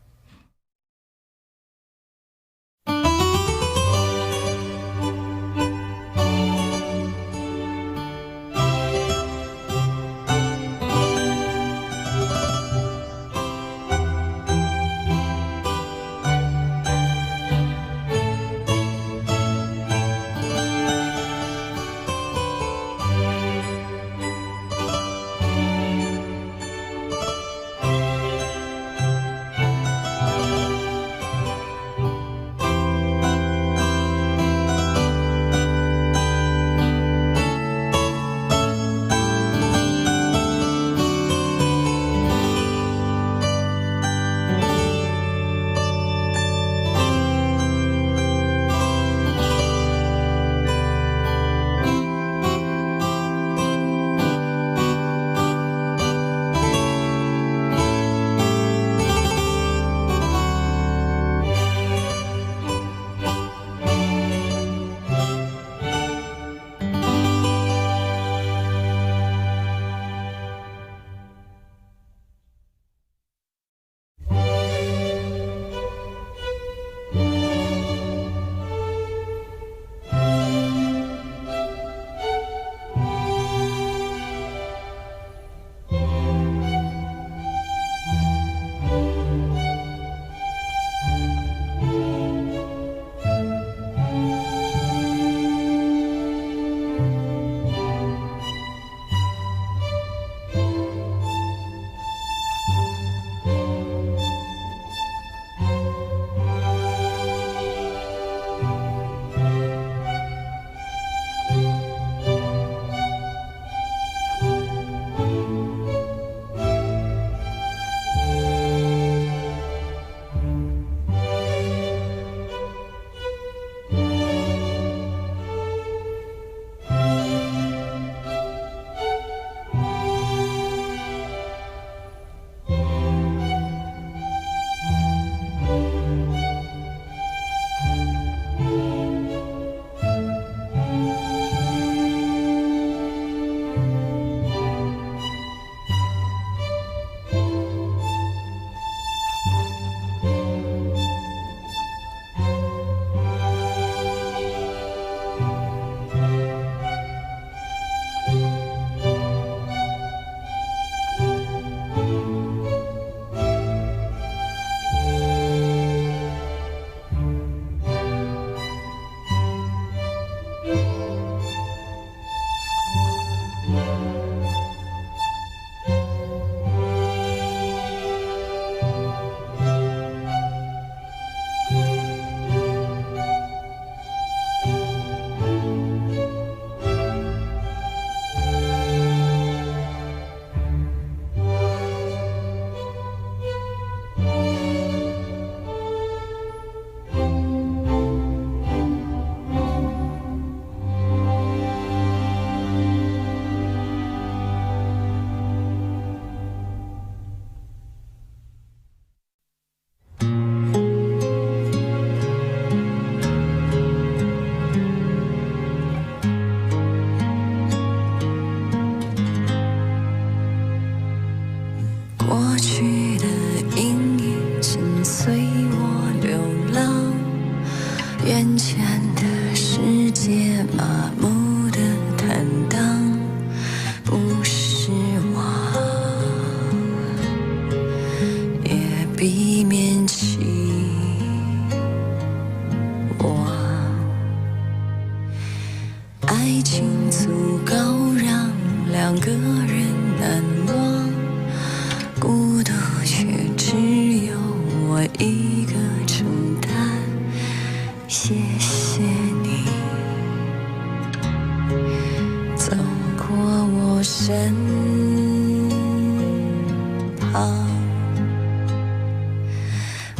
旁，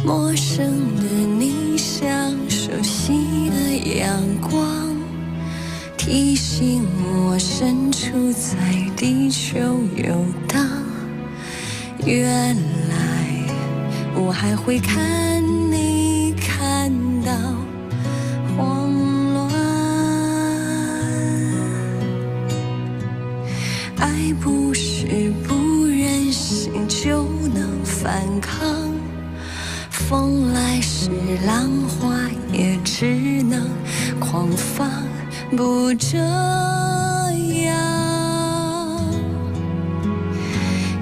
陌生的你像熟悉的阳光，提醒我身处在地球游荡。原来我还会看你看到慌乱，爱不是不忍心就能反抗，风来时浪花也只能狂放，不这样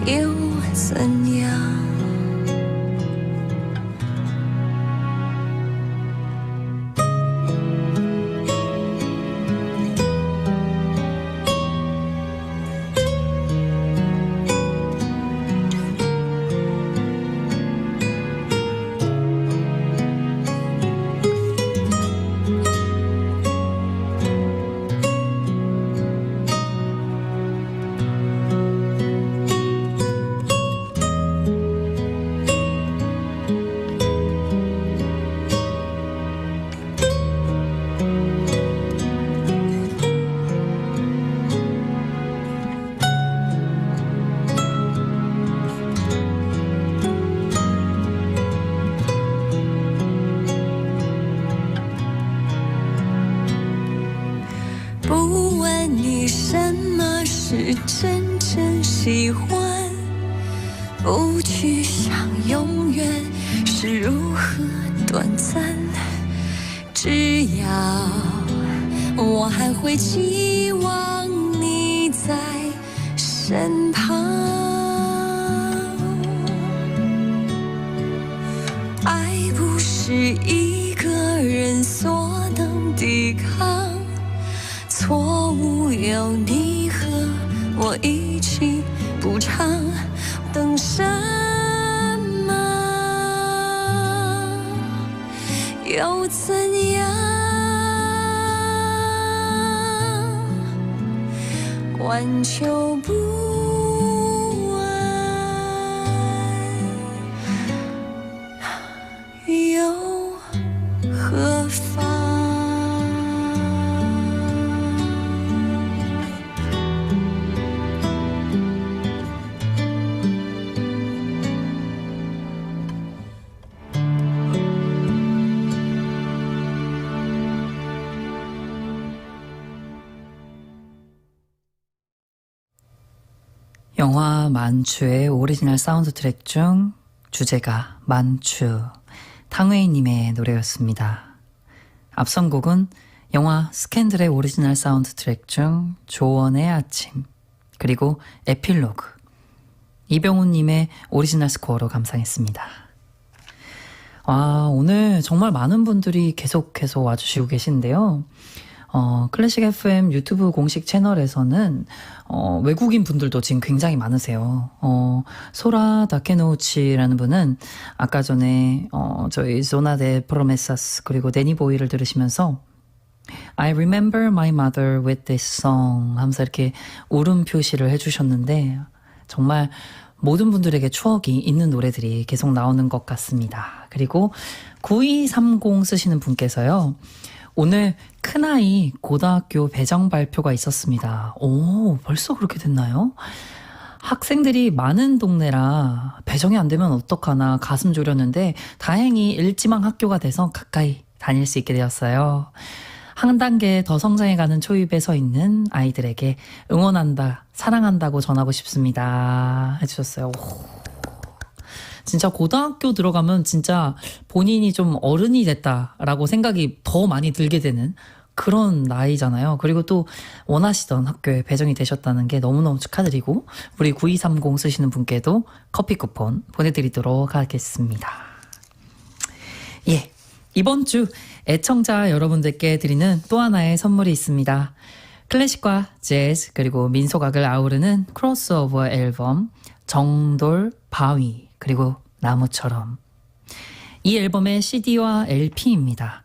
又怎样？不问你什么是真正喜欢，不去想永远是如何短暂，只要我还会期望你在身旁。爱不是一个人所能抵抗，错误有你和我一起补偿，等什么又怎样？挽救不完又何妨？
영화 만추의 오리지널 사운드 트랙 중 주제가 만추, 탕웨이님의 노래였습니다. 앞선 곡은 영화 스캔들의 오리지널 사운드 트랙 중 조원의 아침, 그리고 에필로그, 이병훈님의 오리지널 스코어로 감상했습니다. 오늘 정말 많은 분들이 계속해서 와주시고 계신데요. 클래식 FM 유튜브 공식 채널에서는 외국인 분들도 지금 굉장히 많으세요. 소라 다케노우치라는 분은 아까 전에 저희 조나 데 프로메사스 그리고 데니보이를 들으시면서 I remember my mother with this song 하면서 이렇게 울음 표시를 해주셨는데 정말 모든 분들에게 추억이 있는 노래들이 계속 나오는 것 같습니다. 그리고 9230 쓰시는 분께서요. 오늘 큰아이 고등학교 배정 발표가 있었습니다. 오, 벌써 그렇게 됐나요? 학생들이 많은 동네라 배정이 안 되면 어떡하나 가슴 졸였는데 다행히 일지망 학교가 돼서 가까이 다닐 수 있게 되었어요. 한 단계 더 성장해가는 초입에 서 있는 아이들에게 응원한다, 사랑한다고 전하고 싶습니다. 해주셨어요. 오. 진짜 고등학교 들어가면 진짜 본인이 좀 어른이 됐다라고 생각이 더 많이 들게 되는 그런 나이잖아요. 그리고 또 원하시던 학교에 배정이 되셨다는 게 너무너무 축하드리고 우리 9230 쓰시는 분께도 커피 쿠폰 보내드리도록 하겠습니다. 예, 이번 주 애청자 여러분들께 드리는 또 하나의 선물이 있습니다. 클래식과 재즈 그리고 민속악을 아우르는 크로스오버 앨범 정돌 바위 그리고 나무처럼, 이 앨범의 CD와 LP입니다.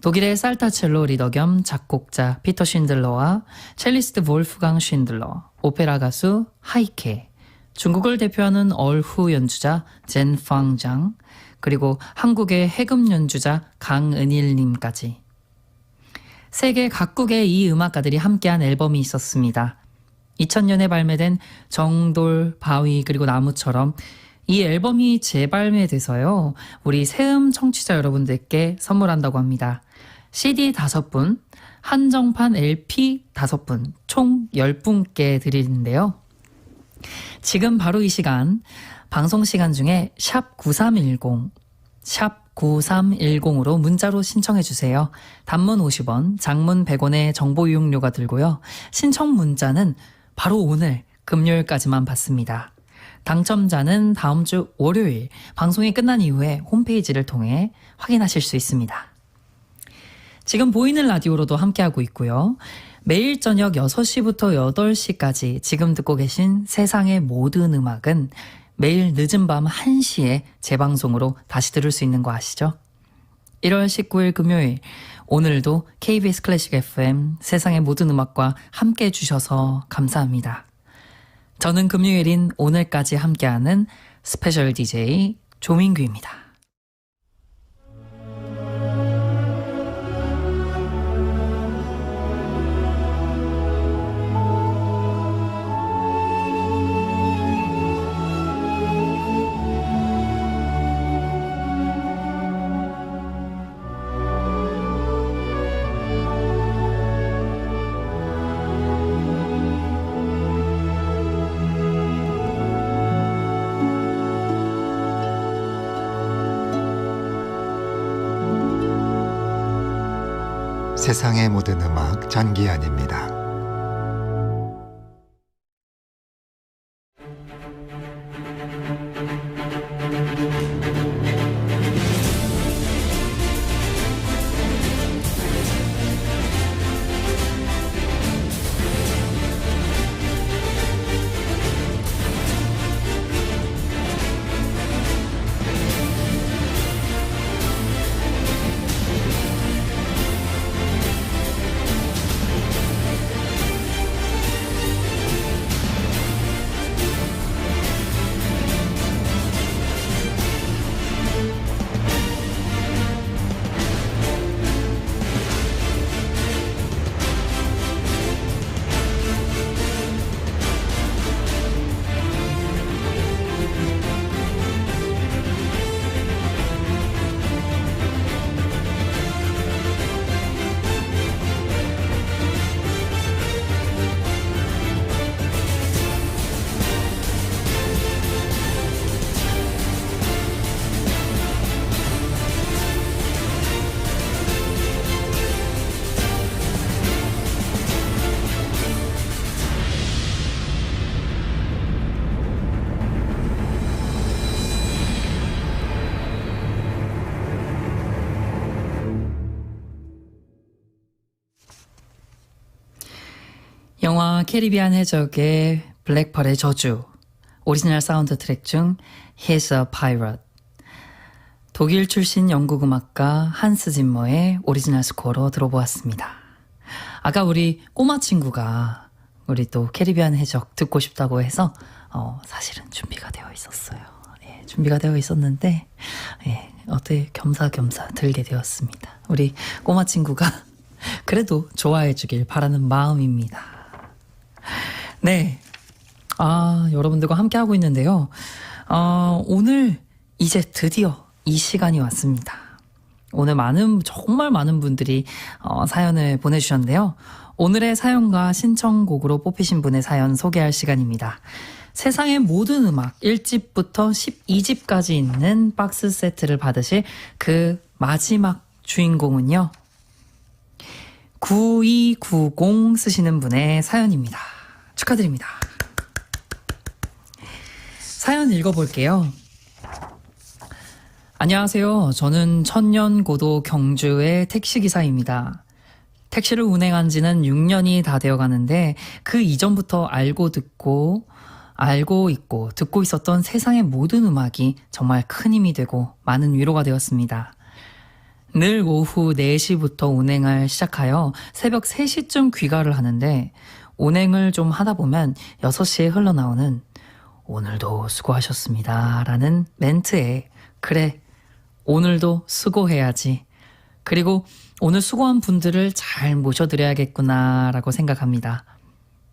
독일의 살타첼로 리더 겸 작곡자 피터 쉰들러와 첼리스트 볼프강 쉰들러, 오페라 가수 하이케, 중국을 대표하는 얼후 연주자 젠 팡장, 그리고 한국의 해금 연주자 강은일님까지. 세계 각국의 이 음악가들이 함께한 앨범이 있었습니다. 2000년에 발매된 정돌, 바위, 그리고 나무처럼 이 앨범이 재발매돼서요, 우리 새음 청취자 여러분들께 선물한다고 합니다. CD 5분, 한정판 LP 5분, 총 10분께 드리는데요. 지금 바로 이 시간, 방송 시간 중에 샵 9310, 샵 9310으로 문자로 신청해 주세요. 단문 50원, 장문 100원의 정보 이용료가 들고요. 신청 문자는 바로 오늘 금요일까지만 받습니다. 당첨자는 다음 주 월요일 방송이 끝난 이후에 홈페이지를 통해 확인하실 수 있습니다. 지금 보이는 라디오로도 함께하고 있고요. 매일 저녁 6시부터 8시까지 지금 듣고 계신 세상의 모든 음악은 매일 늦은 밤 1시에 재방송으로 다시 들을 수 있는 거 아시죠? 1월 19일 금요일, 오늘도 KBS 클래식 FM 세상의 모든 음악과 함께해 주셔서 감사합니다. 저는 금요일인 오늘까지 함께하는 스페셜 DJ 조민규입니다.
세상의 모든 음악 장기환입니다. 영화 캐리비안 해적의 블랙펄의 저주, 오리지널 사운드 트랙 중 He's a Pirate, 독일 출신 영국 음악가 한스 짐머의 오리지널 스코어로 들어보았습니다. 아까 우리 꼬마 친구가 우리 또 캐리비안 해적 듣고 싶다고 해서 사실은 준비가 되어 있었어요. 예, 준비가 되어 있었는데 어떻게 겸사겸사 들게 되었습니다. 우리 꼬마 친구가 그래도 좋아해 주길 바라는 마음입니다. 네, 여러분들과 함께하고 있는데요. 오늘 이제 드디어 이 시간이 왔습니다. 오늘 정말 많은 분들이 사연을 보내주셨는데요. 오늘의 사연과 신청곡으로 뽑히신 분의 사연 소개할 시간입니다. 세상의 모든 음악 1집부터 12집까지 있는 박스 세트를 받으실 그 마지막 주인공은요, 9290 쓰시는 분의 사연입니다. 축하드립니다. 사연 읽어볼게요. 안녕하세요. 저는 천년고도 경주의 택시기사입니다. 택시를 운행한 지는 6년이 다 되어 가는데 그 이전부터 알고 있고 듣고 있었던 세상의 모든 음악이 정말 큰 힘이 되고 많은 위로가 되었습니다. 늘 오후 4시부터 운행을 시작하여 새벽 3시쯤 귀가를 하는데 운행을 좀 하다 보면 6시에 흘러나오는
오늘도 수고하셨습니다 라는 멘트에 그래 오늘도 수고해야지 그리고 오늘 수고한 분들을 잘 모셔드려야겠구나 라고 생각합니다.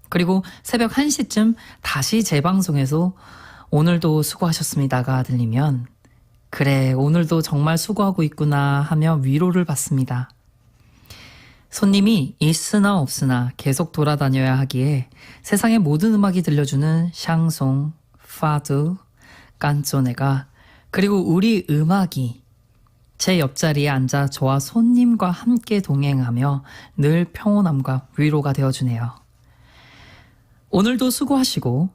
그리고 새벽 1시쯤 다시 재방송에서 오늘도 수고하셨습니다가 들리면 그래 오늘도 정말 수고하고 있구나 하며 위로를 받습니다. 손님이 있으나 없으나 계속 돌아다녀야 하기에 세상의 모든 음악이 들려주는 샹송, 파두, 깐쪼네가 그리고 우리 음악이 제 옆자리에 앉아 저와 손님과 함께 동행하며 늘 평온함과 위로가 되어주네요. 오늘도 수고하시고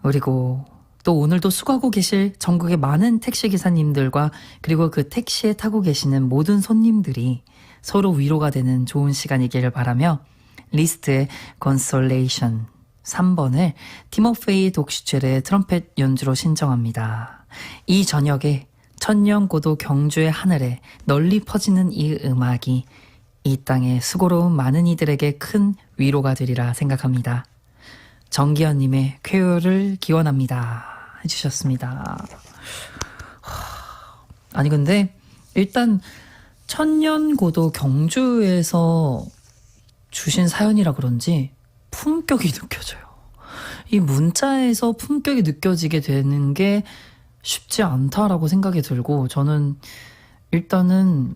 그리고 또 오늘도 수고하고 계실 전국의 많은 택시기사님들과 그리고 그 택시에 타고 계시는 모든 손님들이 서로 위로가 되는 좋은 시간이기를 바라며 리스트의 Consolation 3번을 티모페이 독슈첼의 트럼펫 연주로 신청합니다. 이 저녁에 천년고도 경주의 하늘에 널리 퍼지는 이 음악이 이 땅의 수고로운 많은 이들에게 큰 위로가 되리라 생각합니다. 정기현님의 쾌유를 기원합니다 해주셨습니다. 아니 근데 일단 천년고도 경주에서 주신 사연이라 그런지 품격이 느껴져요. 이 문자에서 품격이 느껴지게 되는 게 쉽지 않다라고 생각이 들고 저는 일단은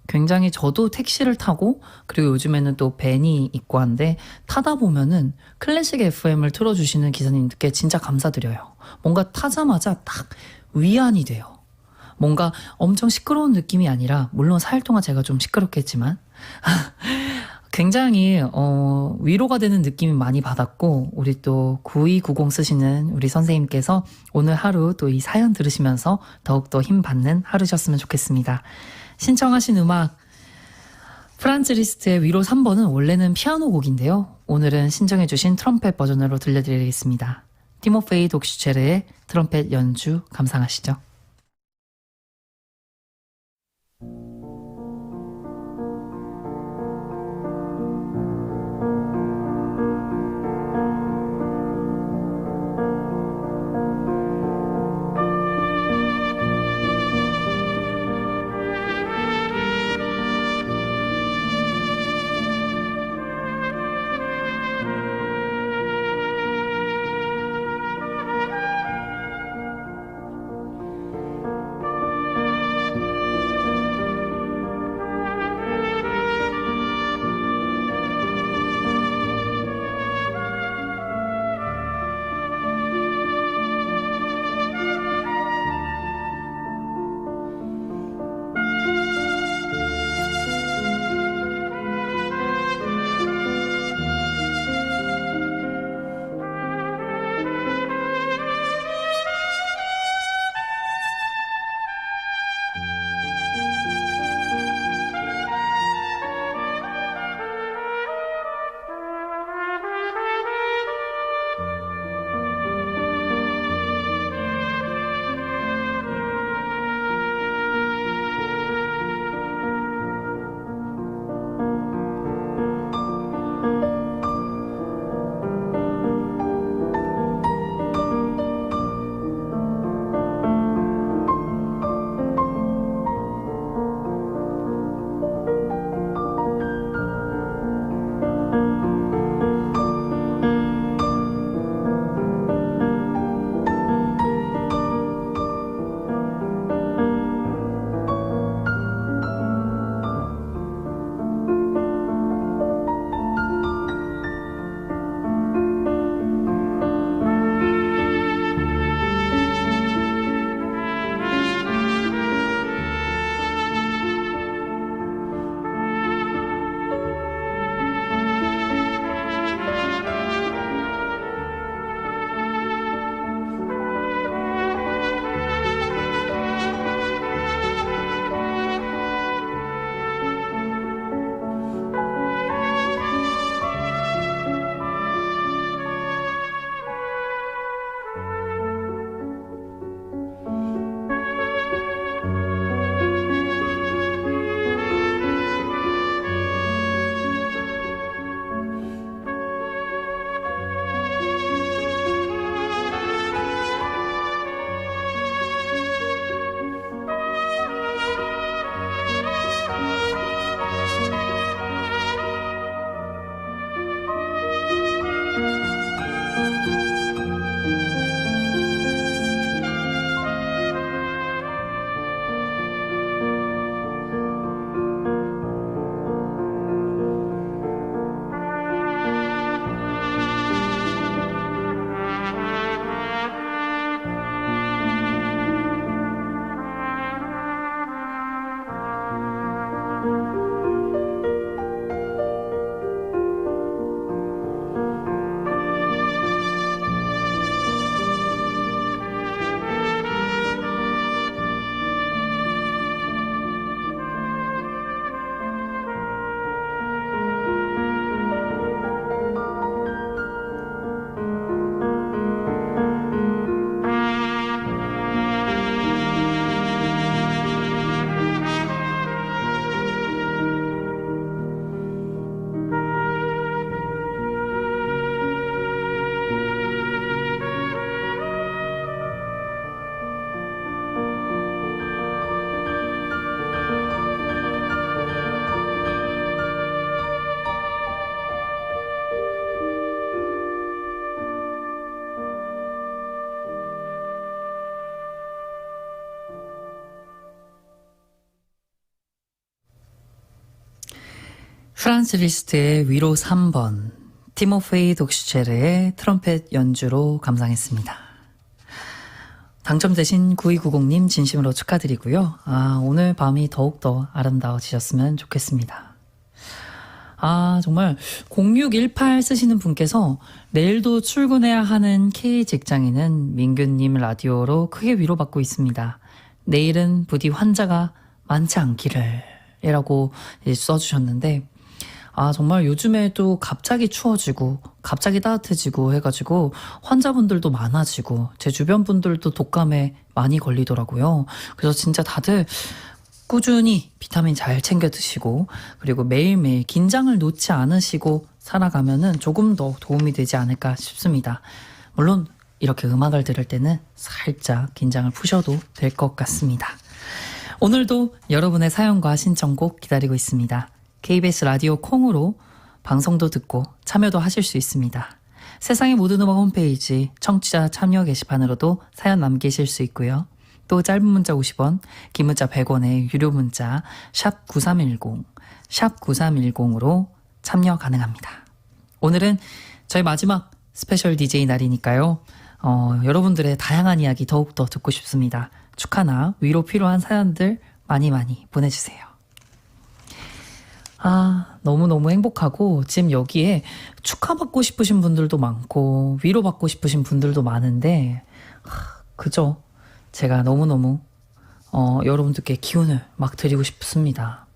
굉장히 저도 택시를 타고 그리고 요즘에는 또 밴이 있고 한데 타다 보면은 클래식 FM을 틀어주시는 기사님들께 진짜 감사드려요. 뭔가 타자마자 딱 위안이 돼요. 뭔가 엄청 시끄러운 느낌이 아니라 물론 4일 동안 제가 좀 시끄럽겠지만 굉장히 위로가 되는 느낌이 많이 받았고 우리 또 9290 쓰시는 우리 선생님께서 오늘 하루 또 이 사연 들으시면서 더욱더 힘받는 하루셨으면 좋겠습니다. 신청하신 음악 프란츠 리스트의 위로 3번은 원래는 피아노 곡인데요. 오늘은 신청해주신 트럼펫 버전으로 들려드리겠습니다. 티모페이 독슈체르의 트럼펫 연주 감상하시죠. 프란츠 리스트의 위로 3번, 티모페이 독슈체르의 트럼펫 연주로 감상했습니다. 당첨되신 9290님 진심으로 축하드리고요. 오늘 밤이 더욱더 아름다워지셨으면 좋겠습니다. 정말 0618 쓰시는 분께서 내일도 출근해야 하는 K 직장인은 민규님 라디오로 크게 위로받고 있습니다. 내일은 부디 환자가 많지 않기를 이라고 써주셨는데 정말 요즘에도 갑자기 추워지고 갑자기 따뜻해지고 해가지고 환자분들도 많아지고 제 주변 분들도 독감에 많이 걸리더라고요. 그래서 진짜 다들 꾸준히 비타민 잘 챙겨 드시고 그리고 매일매일 긴장을 놓지 않으시고 살아가면은 조금 더 도움이 되지 않을까 싶습니다. 물론 이렇게 음악을 들을 때는 살짝 긴장을 푸셔도 될 것 같습니다. 오늘도 여러분의 사연과 신청곡 기다리고 있습니다. KBS 라디오 콩으로 방송도 듣고 참여도 하실 수 있습니다. 세상의 모든 음악 홈페이지 청취자 참여 게시판으로도 사연 남기실 수 있고요. 또 짧은 문자 50원, 긴 문자 100원의 유료 문자 샵 9310, 샵 9310으로 참여 가능합니다. 오늘은 저희 마지막 스페셜 DJ 날이니까요. 여러분들의 다양한 이야기 더욱더 듣고 싶습니다. 축하나 위로 필요한 사연들 많이 보내주세요. 너무너무 행복하고 지금 여기에 축하받고 싶으신 분들도 많고 위로받고 싶으신 분들도 많은데 그죠? 제가 너무너무 여러분들께 기운을 막 드리고 싶습니다.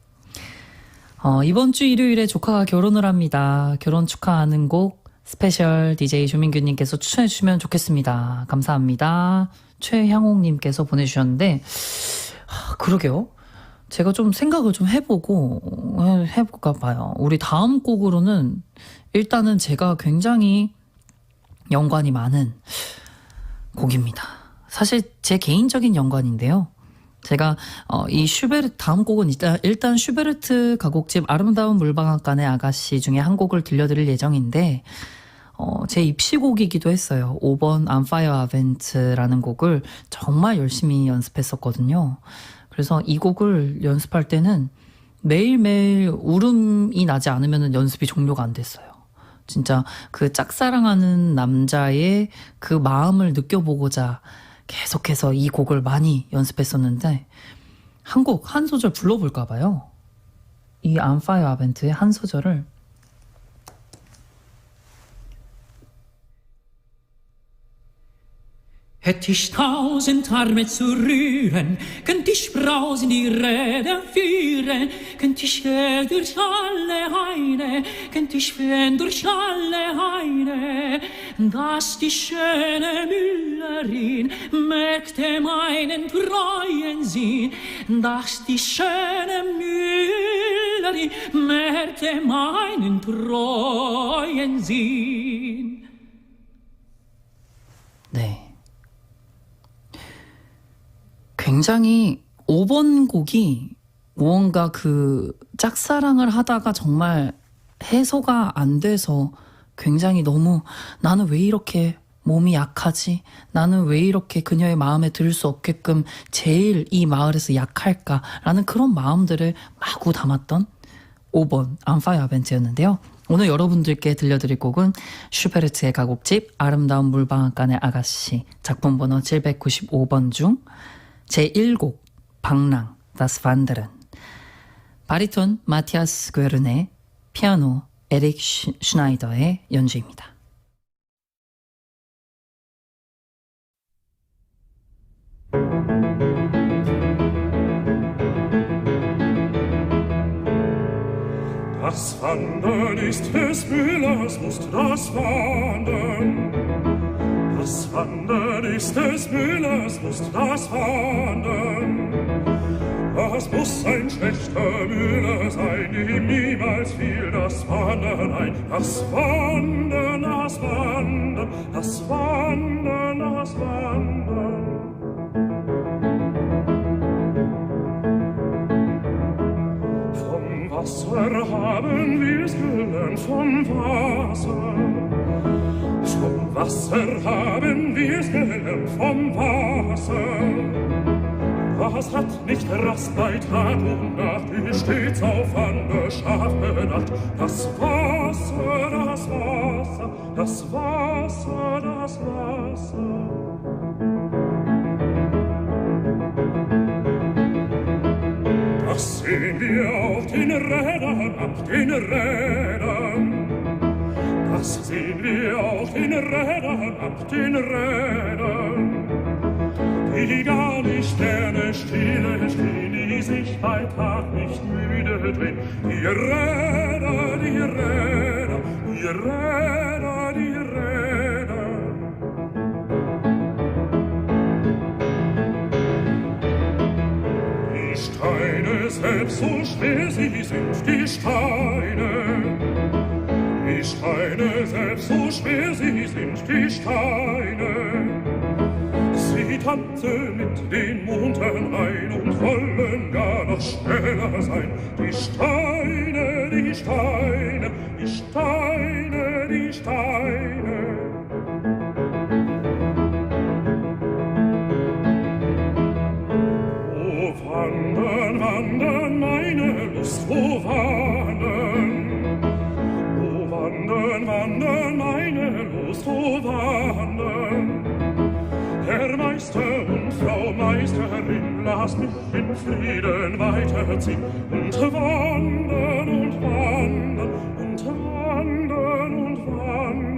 이번 주 일요일에 조카가 결혼을 합니다. 결혼 축하하는 곡 스페셜 DJ 조민규님께서 추천해 주시면 좋겠습니다. 감사합니다. 최향옥님께서 보내주셨는데 그러게요. 제가 좀 생각을 좀 해볼까 봐요. 우리 다음 곡으로는 일단은 제가 굉장히 연관이 많은 곡입니다. 사실 제 개인적인 연관인데요. 제가 이 슈베르트 다음 곡은 일단 슈베르트 가곡집 아름다운 물방앗간의 아가씨 중에 한 곡을 들려드릴 예정인데 제 입시곡이기도 했어요. 5번 I'm Fire Avent라는 곡을 정말 열심히 연습했었거든요. 그래서 이 곡을 연습할 때는 매일매일 울음이 나지 않으면 연습이 종료가 안 됐어요. 진짜 그 짝사랑하는 남자의 그 마음을 느껴보고자 계속해서 이 곡을 많이 연습했었는데 한 소절 불러볼까 봐요. 이 I'm Fire Avent의 한 소절을
Hätte ich 1000 Arme zu rühren, könnt ich brausen die Räder führen, könnt ich durch alle Heide, könnt ich fliehen durch alle Heide, dass die schöne Müllerin merkte meinen treuen Sinn, dass die schöne Müllerin merkte meinen treuen Sinn.
네. 굉장히 5번 곡이 무언가 그 짝사랑을 하다가 정말 해소가 안 돼서 굉장히 너무 나는 왜 이렇게 몸이 약하지? 나는 왜 이렇게 그녀의 마음에 들 수 없게끔 제일 이 마을에서 약할까라는 그런 마음들을 마구 담았던 5번 I'm Fire Avent였는데요. 오늘 여러분들께 들려드릴 곡은 슈베르트의 가곡집 아름다운 물방앗간의 아가씨 작품 번호 795번 중 제1곡 방랑 Das Wandern 바리톤 마티아스 괴르네 피아노 에릭 슈나이더의 연주입니다.
Das Wandern ist des Müllers Lust, das Wandern. Das Wandern ist des Müllers Lust, das Wandern. Was muss ein schlechter Müller sein, dem niemals fiel das Wandern ein? Das Wandern, das Wandern, das Wandern, das Wandern. Vom Wasser haben wir's gelernt, vom Wasser. Vom Wasser haben wir's gelernt, vom Wasser. Das hat nicht Rast bei Tag und Nacht, die stets auf angeschafft bedacht. Das Wasser, das Wasser, das Wasser, das Wasser. Das sehen wir auf den Rädern, ab den Rädern. Das sehen wir auf den Rädern, ab den Rädern. Die gar nicht gerne stille stehen, die sich bei Tag nicht müde drehen. Die Räder, die Räder, die Räder, die Räder. Die Steine selbst so schwer sie sind, die Steine. Die Steine selbst so schwer sie sind, die Steine. Sie tanzen mit den Montern ein und wollen gar noch schneller sein. Die Steine, die Steine, die Steine, die Steine. Wo wandern, wandern meine Lust, wo wandern? Wo wandern, wandern meine Lust, wo wandern? Herr Meister und Frau Meisterin, lasst mich in Frieden weiterziehen und wandern und wandern und wandern und wandern.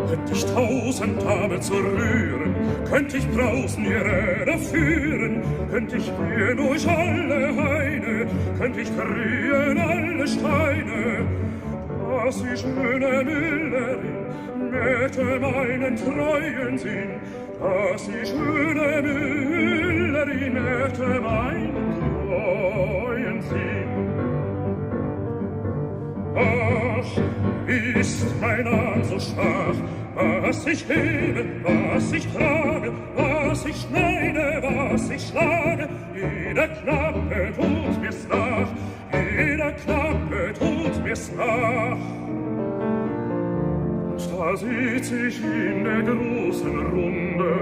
Könnt ich 1000 Arme zu rühren, könnt ich brausen ihr Räder führen, könnt ich gehen durch alle Haine, könnt ich drehen alle Steine, dass die schöne Müllerin mähte meinen treuen Sinn, dass die schöne Müllerin mähte meinen treuen Sinn. Ach, ist mein Arm so schwach, was ich hebe, was ich trage, was ich schneide, was ich schlage, jeder Knappe tut mir's nach, jeder Knappe tut mir's nach. Und da sitz ich in der großen Runde,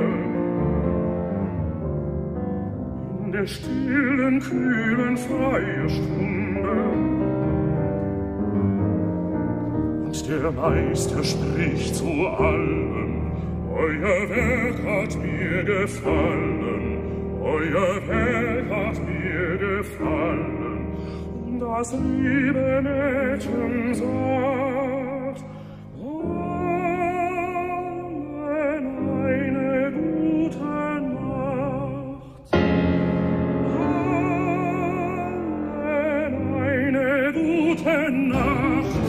in der stillen, kühlen, freien Stunde. Und der Meister spricht zu allen, euer Werk hat mir gefallen, euer Werk hat mir gefallen. Und das liebe Mädchen sagt, allen eine gute Nacht, allen eine gute Nacht.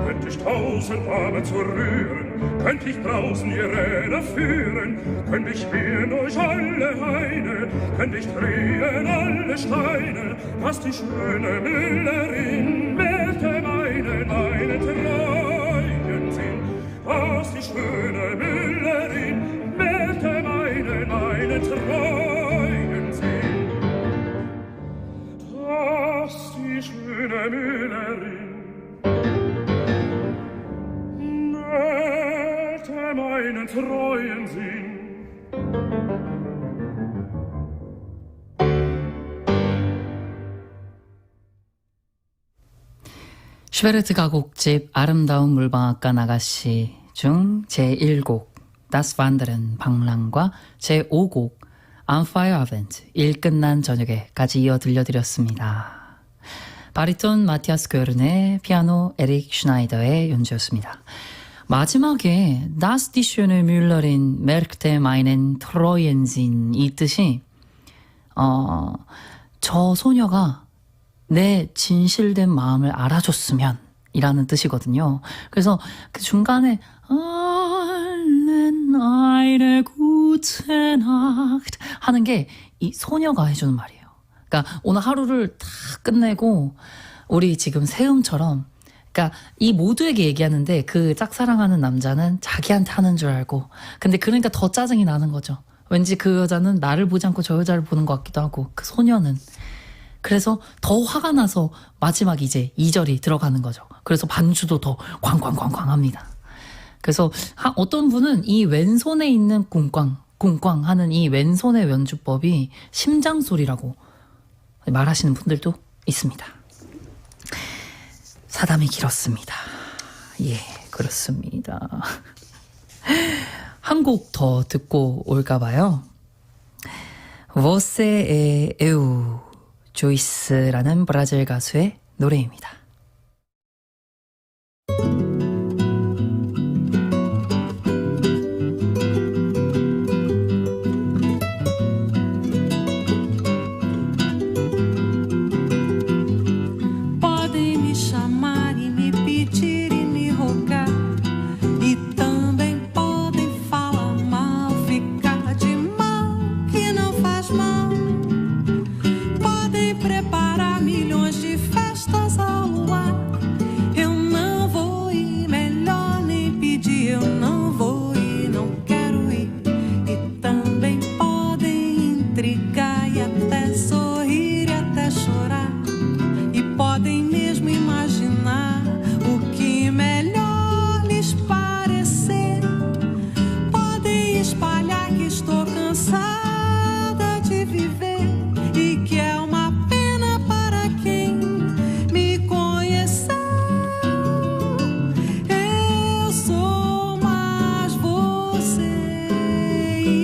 Könnt ich 1000 Arme zu rühren, könnt ich draußen ihr Räder führen, könnt ich gehen durch alle Haine, könnt ich drehen alle Steine, dass die schöne Müllerin mähte meinen treuen Sinn, dass die schöne Müllerin mähte meinen treuen Sinn, dass die schöne Müllerin meinen treuen Sinn.
슈베르트 가곡집 아름다운 물방앗간 아가씨 중 제1곡 Das Wandern 방랑과 제5곡 Am Feierabend 일 끝난 저녁에까지 이어 들려드렸습니다. 바리톤 마티아스 괴른의 피아노 에릭 슈나이더의 연주였습니다. 마지막에 Das die schöne Müllerin merkte meinen treuen Sinn 이 뜻이 저 소녀가 내 진실된 마음을 알아줬으면 이라는 뜻이거든요. 그래서 그 중간에 allen eine gute Nacht 하는 게 이 소녀가 해주는 말이에요. 그러니까 오늘 하루를 다 끝내고 우리 지금 세음처럼 그러니까 이 모두에게 얘기하는데 그 짝사랑하는 남자는 자기한테 하는 줄 알고 근데 그러니까 더 짜증이 나는 거죠. 왠지 그 여자는 나를 보지 않고 저 여자를 보는 것 같기도 하고 그 소녀는 그래서 더 화가 나서 마지막 이제 2절이 들어가는 거죠. 그래서 반주도 더 꽝꽝꽝꽝 합니다. 그래서 어떤 분은 이 왼손에 있는 꽁꽝 하는 이 왼손의 연주법이 심장소리라고 말하시는 분들도 있습니다. 사담이 길었습니다. 예, 그렇습니다. 한 곡 더 듣고 올까 봐요. Você é eu, 조이스라는 브라질 가수의 노래입니다.
Podem me chamar e me pedir e me rogar, e também podem falar mal, ficar de mal que não faz mal. Podem preparar milhões de festas ao luar, eu não vou ir, melhor nem pedir, eu não vou ir, não quero ir. E também podem intrigar e até sorrir e até chorar, e podem mesmo imaginar o que melhor lhes parecer. Podem espalhar que estou cansada de viver e que é uma pena para quem me conheceu. Eu sou mais você e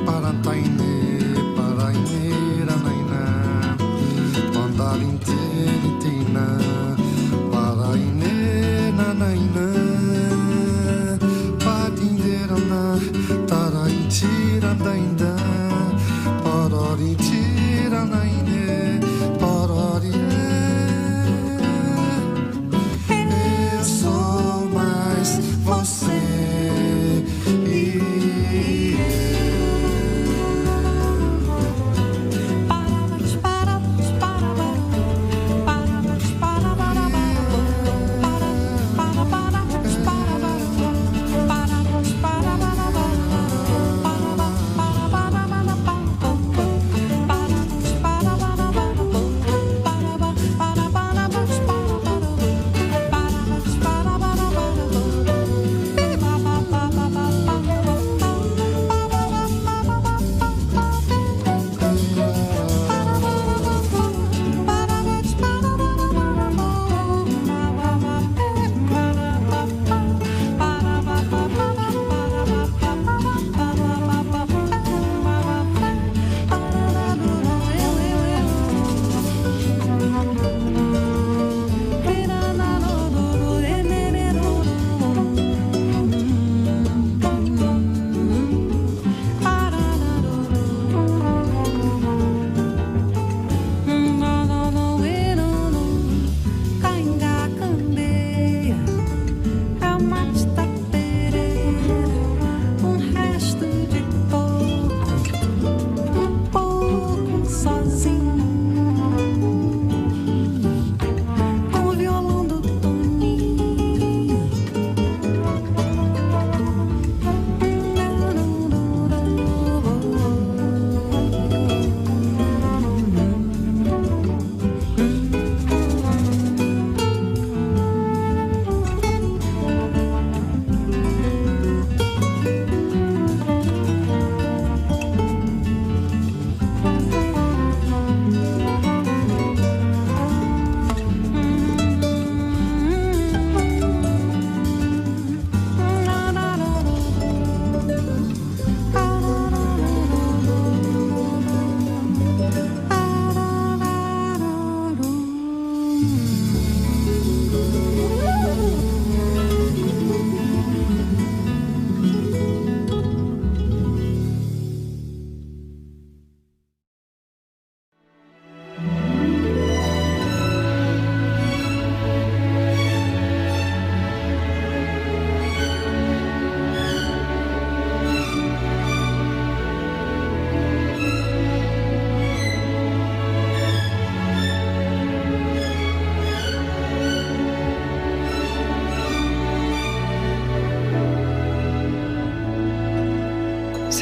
Parantaine, paraineira, naina, pandalinteritina, parainena, naina, patinderana, taraintira, dainda, parorintira, naine, parorine. Eu sou mais você e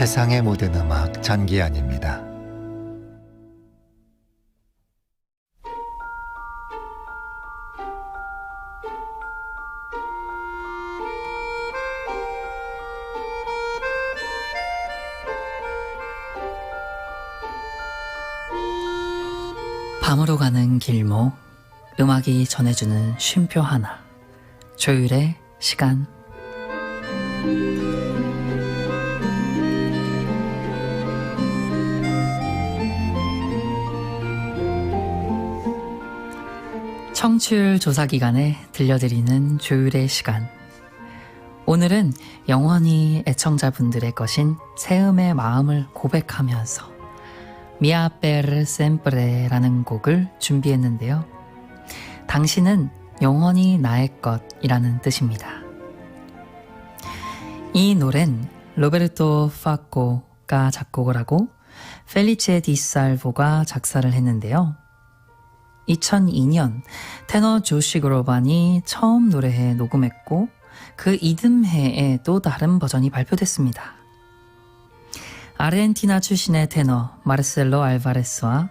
세상의 모든 음악 전기현입니다.
밤으로 가는 길목, 음악이 전해주는 쉼표 하나, 조율의 시간. 청취율 조사 기간에 들려드리는 조율의 시간. 오늘은 영원히 애청자분들의 것인 새음의 마음을 고백하면서 미아 per sempre라는 곡을 준비했는데요. 당신은 영원히 나의 것이라는 뜻입니다. 이 노래는 로베르토 파코가 작곡을 하고 펠리체 디살보가 작사를 했는데요. 2002년 테너 조시 그로반이 처음 노래해 녹음했고 그 이듬해에 또 다른 버전이 발표됐습니다. 아르헨티나 출신의 테너 마르셀로 알바레스와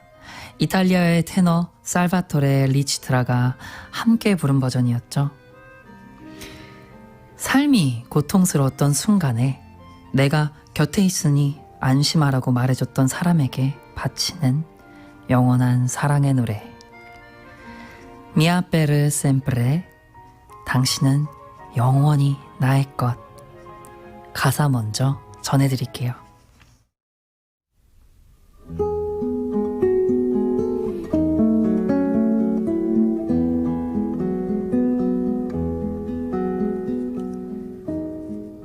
이탈리아의 테너 살바토레 리치트라가 함께 부른 버전이었죠. 삶이 고통스러웠던 순간에 내가 곁에 있으니 안심하라고 말해줬던 사람에게 바치는 영원한 사랑의 노래. 미아 페르 셈프레, 당신은 영원히 나의 것. 가사 먼저 전해드릴게요.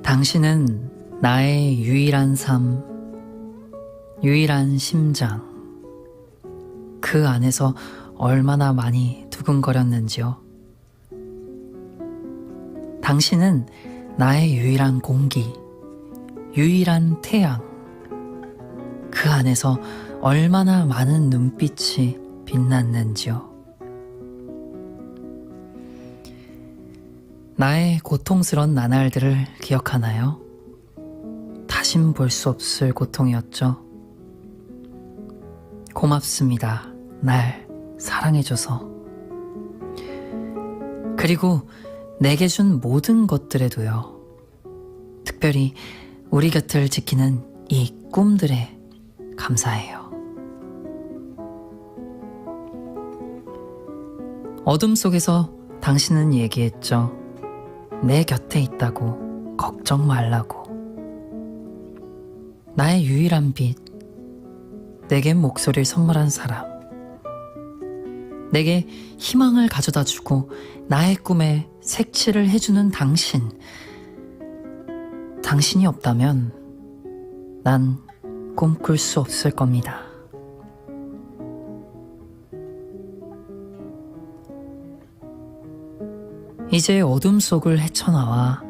당신은 나의 유일한 삶, 유일한 심장. 그 안에서 얼마나 많이 두근거렸는지요. 당신은 나의 유일한 공기, 유일한 태양. 그 안에서 얼마나 많은 눈빛이 빛났는지요. 나의 고통스런 나날들을 기억하나요? 다신 볼 수 없을 고통이었죠. 고맙습니다. 날 사랑해줘서. 그리고 내게 준 모든 것들에도요. 특별히 우리 곁을 지키는 이 꿈들에 감사해요. 어둠 속에서 당신은 얘기했죠. 내 곁에 있다고, 걱정 말라고. 나의 유일한 빛, 내겐 목소리를 선물한 사람, 내게 희망을 가져다 주고 나의 꿈에 색칠을 해주는 당신. 당신이 없다면 난 꿈꿀 수 없을 겁니다. 이제 어둠 속을 헤쳐나와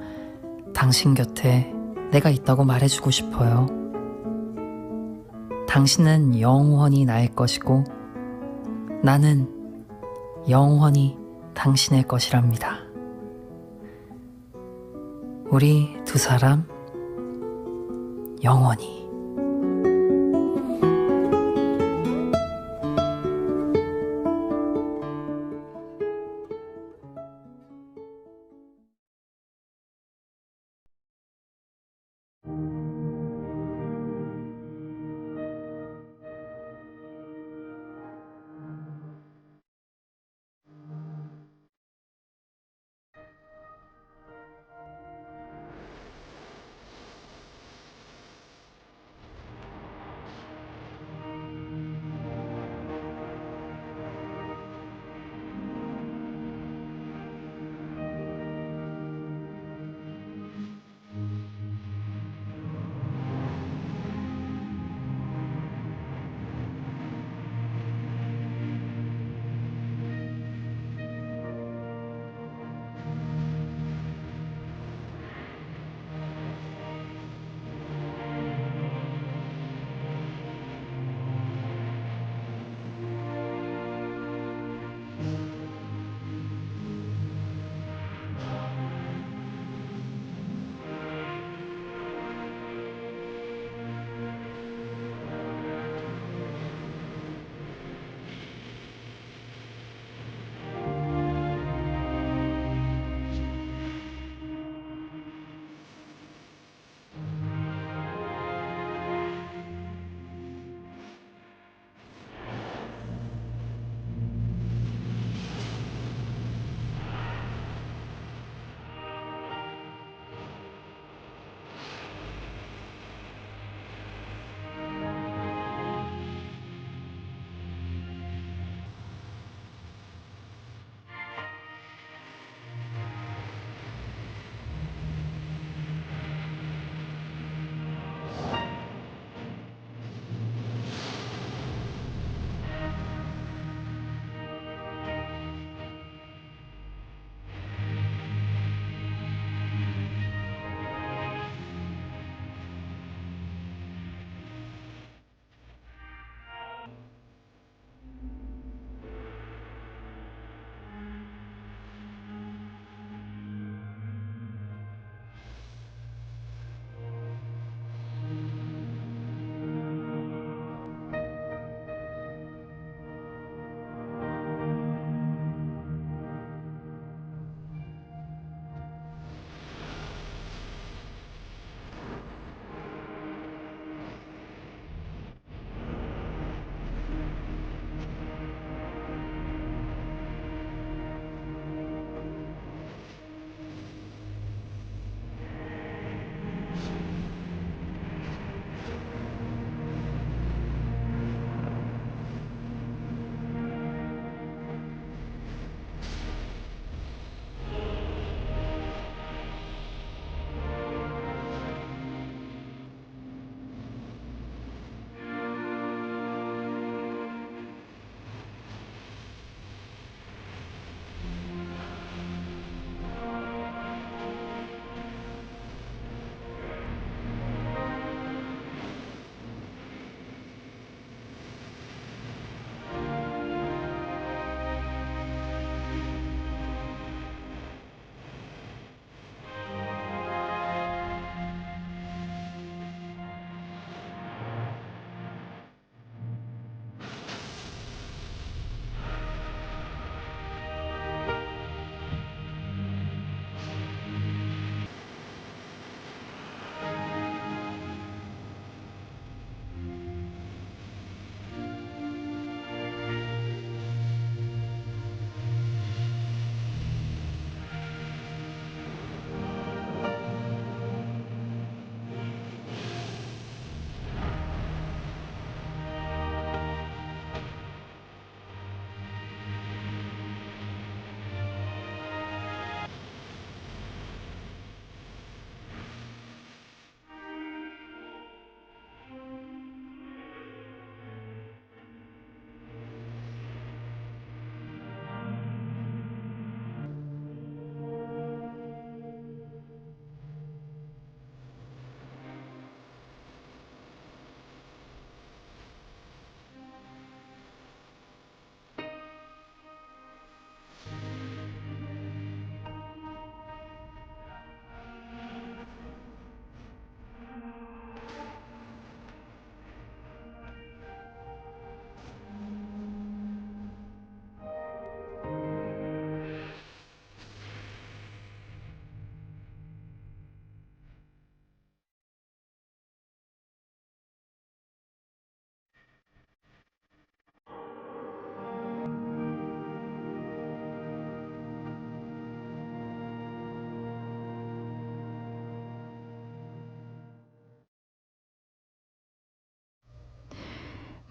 당신 곁에 내가 있다고 말해주고 싶어요. 당신은 영원히 나의 것이고 나는 영원히 당신의 것이랍니다. 우리 두 사람 영원히.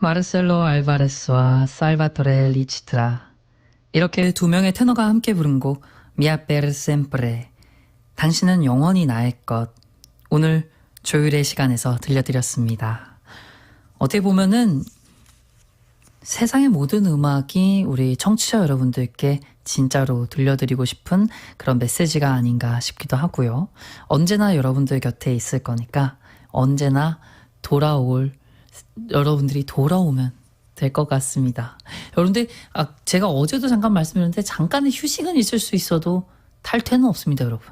마르셀로 알바레스와 살바토레 리치트라, 이렇게 두 명의 테너가 함께 부른 곡 Mia per sempre, 당신은 영원히 나의 것, 오늘 조율의 시간에서 들려드렸습니다. 어떻게 보면은 세상의 모든 음악이 우리 청취자 여러분들께 진짜로 들려드리고 싶은 그런 메시지가 아닌가 싶기도 하고요. 언제나 여러분들 곁에 있을 거니까 언제나 여러분들이 돌아오면 될 것 같습니다. 여러분들, 제가 어제도 잠깐 말씀드렸는데 잠깐의 휴식은 있을 수 있어도 탈퇴는 없습니다, 여러분.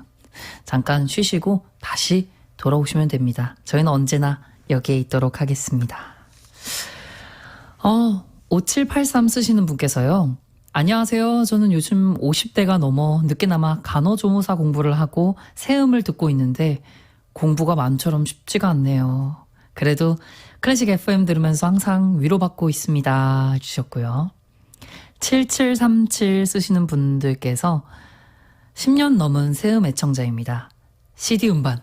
잠깐 쉬시고 다시 돌아오시면 됩니다. 저희는 언제나 여기에 있도록 하겠습니다. 5783 쓰시는 분께서요. 안녕하세요. 저는 요즘 50대가 넘어 늦게나마 간호조무사 공부를 하고 새음을 듣고 있는데 공부가 마음처럼 쉽지가 않네요. 그래도 클래식 FM 들으면서 항상 위로받고 있습니다. 주셨고요. 7737 쓰시는 분들께서 10년 넘은 새음 애청자입니다. CD 음반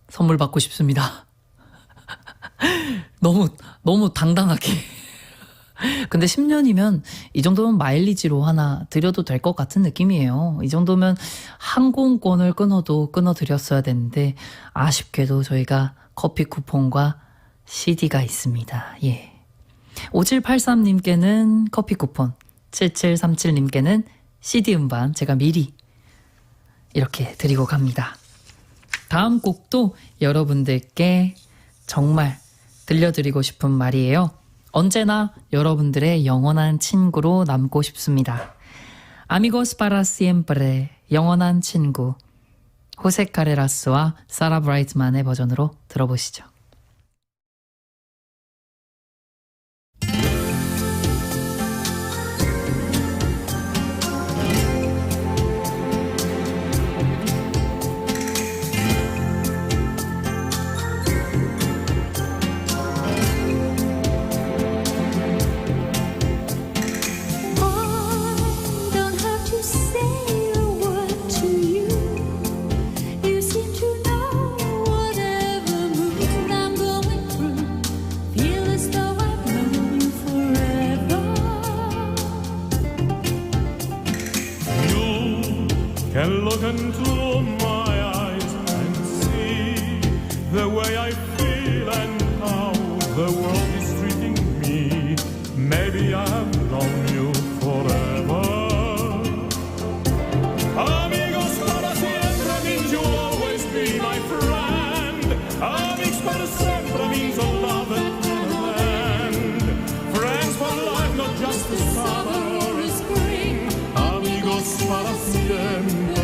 선물 받고 싶습니다. 너무 당당하게. 근데 10년이면 이 정도면 마일리지로 하나 드려도 될 것 같은 느낌이에요. 이 정도면 항공권을 끊어드렸어야 되는데 아쉽게도 저희가 커피 쿠폰과 CD가 있습니다. 예. 5783님께는 커피 쿠폰, 7737님께는 CD 음반 제가 미리 이렇게 드리고 갑니다. 다음 곡도 여러분들께 정말 들려드리고 싶은 말이에요. 언제나 여러분들의 영원한 친구로 남고 싶습니다. Amigos para siempre, 영원한 친구, 호세 카레라스와 사라 브라이트만의 버전으로 들어보시죠.
Can look into my eyes and see the way I feel and how the world is treating me. Maybe I have known you forever. Amigos para siempre means you'll always be my friend. Amigos para siempre means a love that never ends. Friends for life, not just a summer or a spring. Amigos para siempre.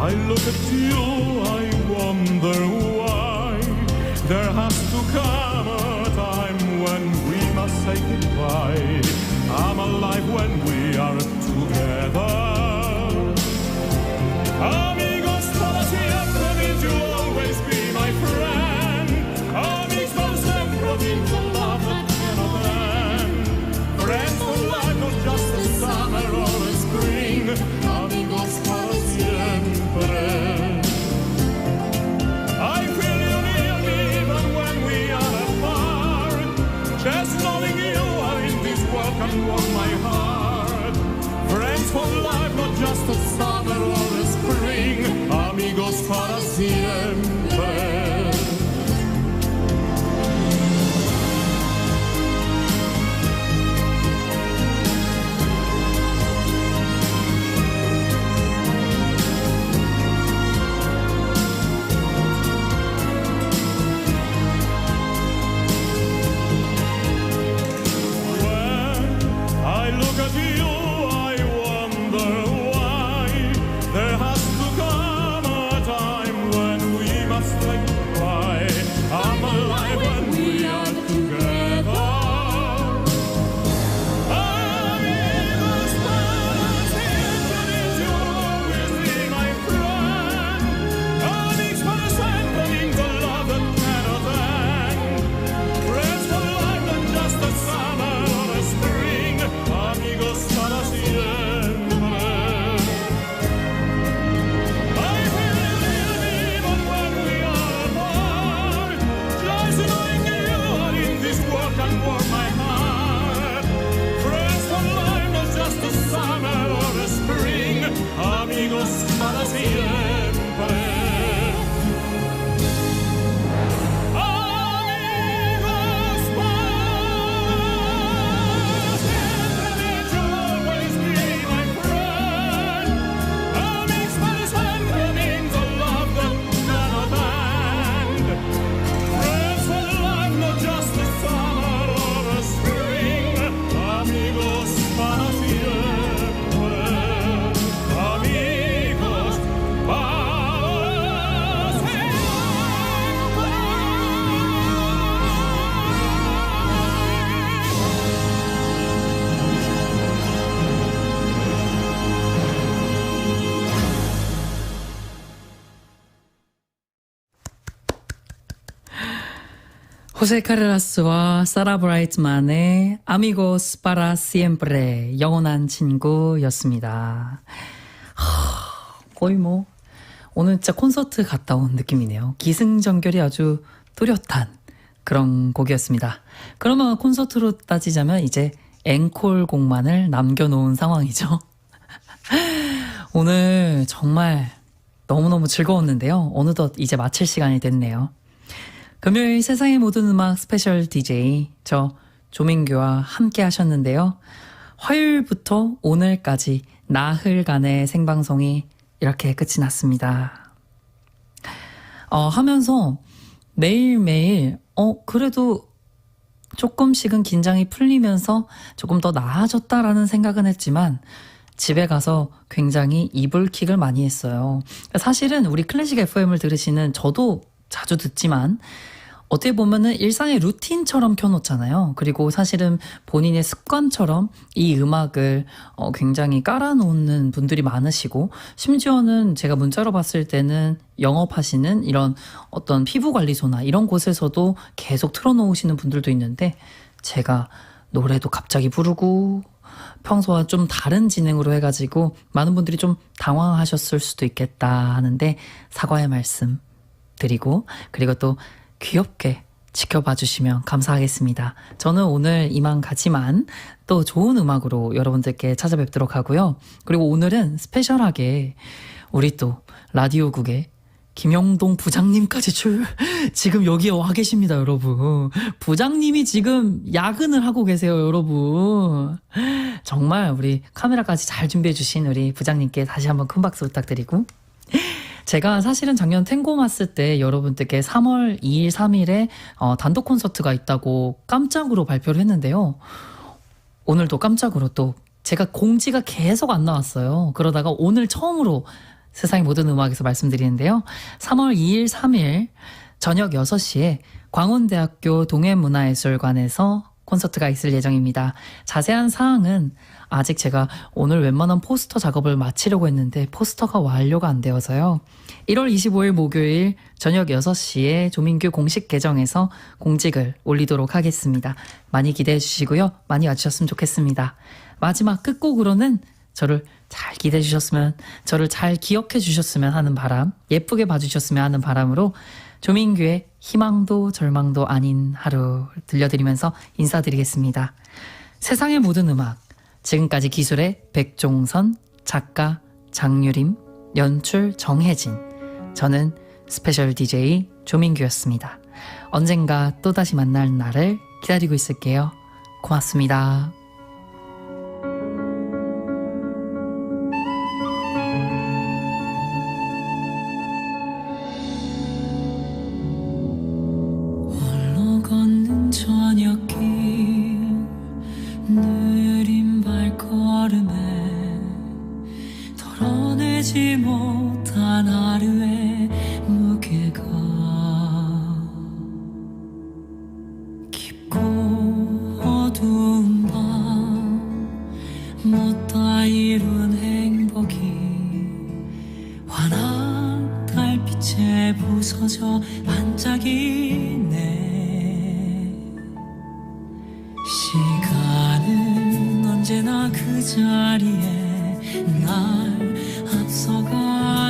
I look at you, I wonder why. There has to come a time when we must say goodbye. I'm alive when we are together. Amigos para siempre means you'll always be my friend. Amigos para siempre means a love that cannot end. Friends for life, not just a summer or a spring. Amigos para siempre. I feel you near me even when we are apart. Just knowing you are in this world can warm my heart. Friends for life, not just a summer or a spring. Amigos para siempre. I look at you, I wonder why there
호세 카르라스와 사라 브라이트만의 아미고스 파라 시엠프레 영원한 친구였습니다. 거의 뭐 오늘 진짜 콘서트 갔다 온 느낌이네요. 기승전결이 아주 뚜렷한 그런 곡이었습니다. 그러면 콘서트로 따지자면 이제 앵콜 곡만을 남겨놓은 상황이죠. 오늘 정말 너무너무 즐거웠는데요. 어느덧 이제 마칠 시간이 됐네요. 금요일 세상의 모든 음악 스페셜 DJ 저 조민규와 함께 하셨는데요. 화요일부터 오늘까지 나흘간의 생방송이 이렇게 끝이 났습니다. 하면서 매일매일 그래도 조금씩은 긴장이 풀리면서 조금 더 나아졌다라는 생각은 했지만 집에 가서 굉장히 이불킥을 많이 했어요. 사실은 우리 클래식 FM을 들으시는 저도 자주 듣지만 어떻게 보면은 일상의 루틴처럼 켜놓잖아요. 그리고 사실은 본인의 습관처럼 이 음악을 굉장히 깔아놓는 분들이 많으시고, 심지어는 제가 문자로 봤을 때는 영업하시는 이런 어떤 피부관리소나 이런 곳에서도 계속 틀어놓으시는 분들도 있는데, 제가 노래도 갑자기 부르고 평소와 좀 다른 진행으로 해가지고 많은 분들이 좀 당황하셨을 수도 있겠다 하는데 사과의 말씀 드리고, 그리고 또 귀엽게 지켜봐 주시면 감사하겠습니다. 저는 오늘 이만 가지만 또 좋은 음악으로 여러분들께 찾아뵙도록 하고요. 그리고 오늘은 스페셜하게 우리 또 라디오국의 김영동 부장님까지 지금 여기에 와 계십니다, 여러분. 부장님이 지금 야근을 하고 계세요, 여러분. 정말 우리 카메라까지 잘 준비해 주신 우리 부장님께 다시 한번 큰 박수 부탁드리고, 제가 사실은 작년 탱고마스 때 여러분들께 3월 2일, 3일에 단독 콘서트가 있다고 깜짝으로 발표를 했는데요. 오늘도 깜짝으로 또 제가 공지가 계속 안 나왔어요. 그러다가 오늘 처음으로 세상의 모든 음악에서 말씀드리는데요. 3월 2일, 3일 저녁 6시에 광운대학교 동해문화예술관에서 콘서트가 있을 예정입니다. 자세한 사항은 아직 제가 오늘 웬만한 포스터 작업을 마치려고 했는데 포스터가 완료가 안 되어서요. 1월 25일 목요일 저녁 6시에 조민규 공식 계정에서 공직을 올리도록 하겠습니다. 많이 기대해 주시고요. 많이 와주셨으면 좋겠습니다. 마지막 끝곡으로는 저를 잘 기대해 주셨으면, 저를 잘 기억해 주셨으면 하는 바람, 예쁘게 봐주셨으면 하는 바람으로 조민규의 희망도 절망도 아닌 하루 들려드리면서 인사드리겠습니다. 세상의 모든 음악, 지금까지 기술의 백종선, 작가 장유림, 연출 정혜진, 저는 스페셜 DJ 조민규였습니다. 언젠가 또다시 만날 날을 기다리고 있을게요. 고맙습니다.
저녁길 느린 발걸음에 덜어내지 못한 하루의 무게가 깊고 어두운 밤 못다 이룬 행복이 환한 달빛에 부서져 반짝이네. 시간은 언제나 그 자리에 날 앞서가지만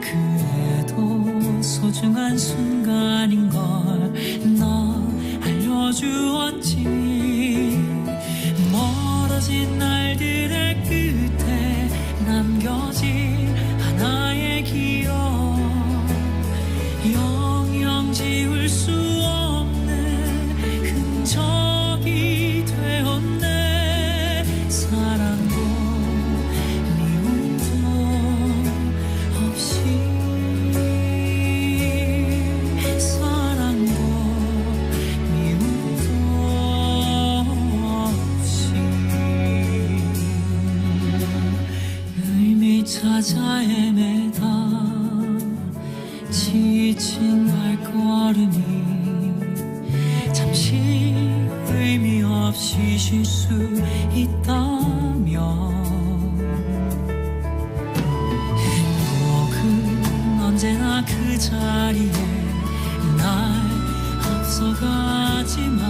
그래도 소중한 순간인 걸 너 알려주었지. 멀어진 날들의 끝에 남겨진 하나의 기억, 영영 지울 수 적이 되었네. 사랑도 미움도 없이, 사랑도 미움도 없이 의미 찾아 헤매다 지친 발걸음이 잠시 의미 없이 쉴 수 있다면 행복은 언제나 그 자리에 날 앞서가지만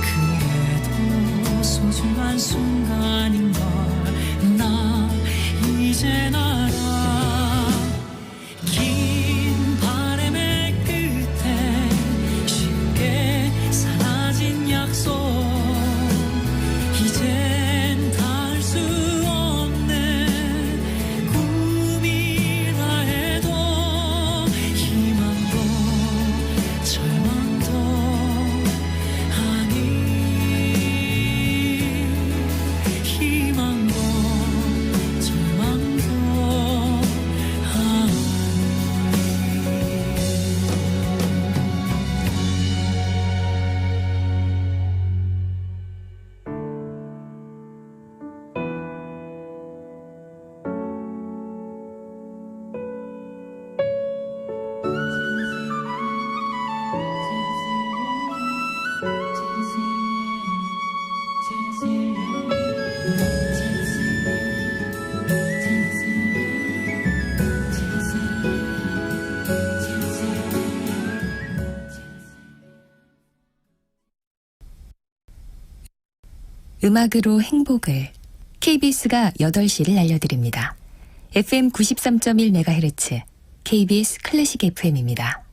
그래도 소중한 순간인걸 나 이젠 알아. 긴 바람의 끝에 쉽게 사라진 약속 이젠 닿을 수 없는 꿈이라 해도 희망도 절망도 아니 희망도 절망도 아니
음악으로 행복을 KBS가 8시를 알려드립니다. FM 93.1MHz KBS 클래식 FM입니다.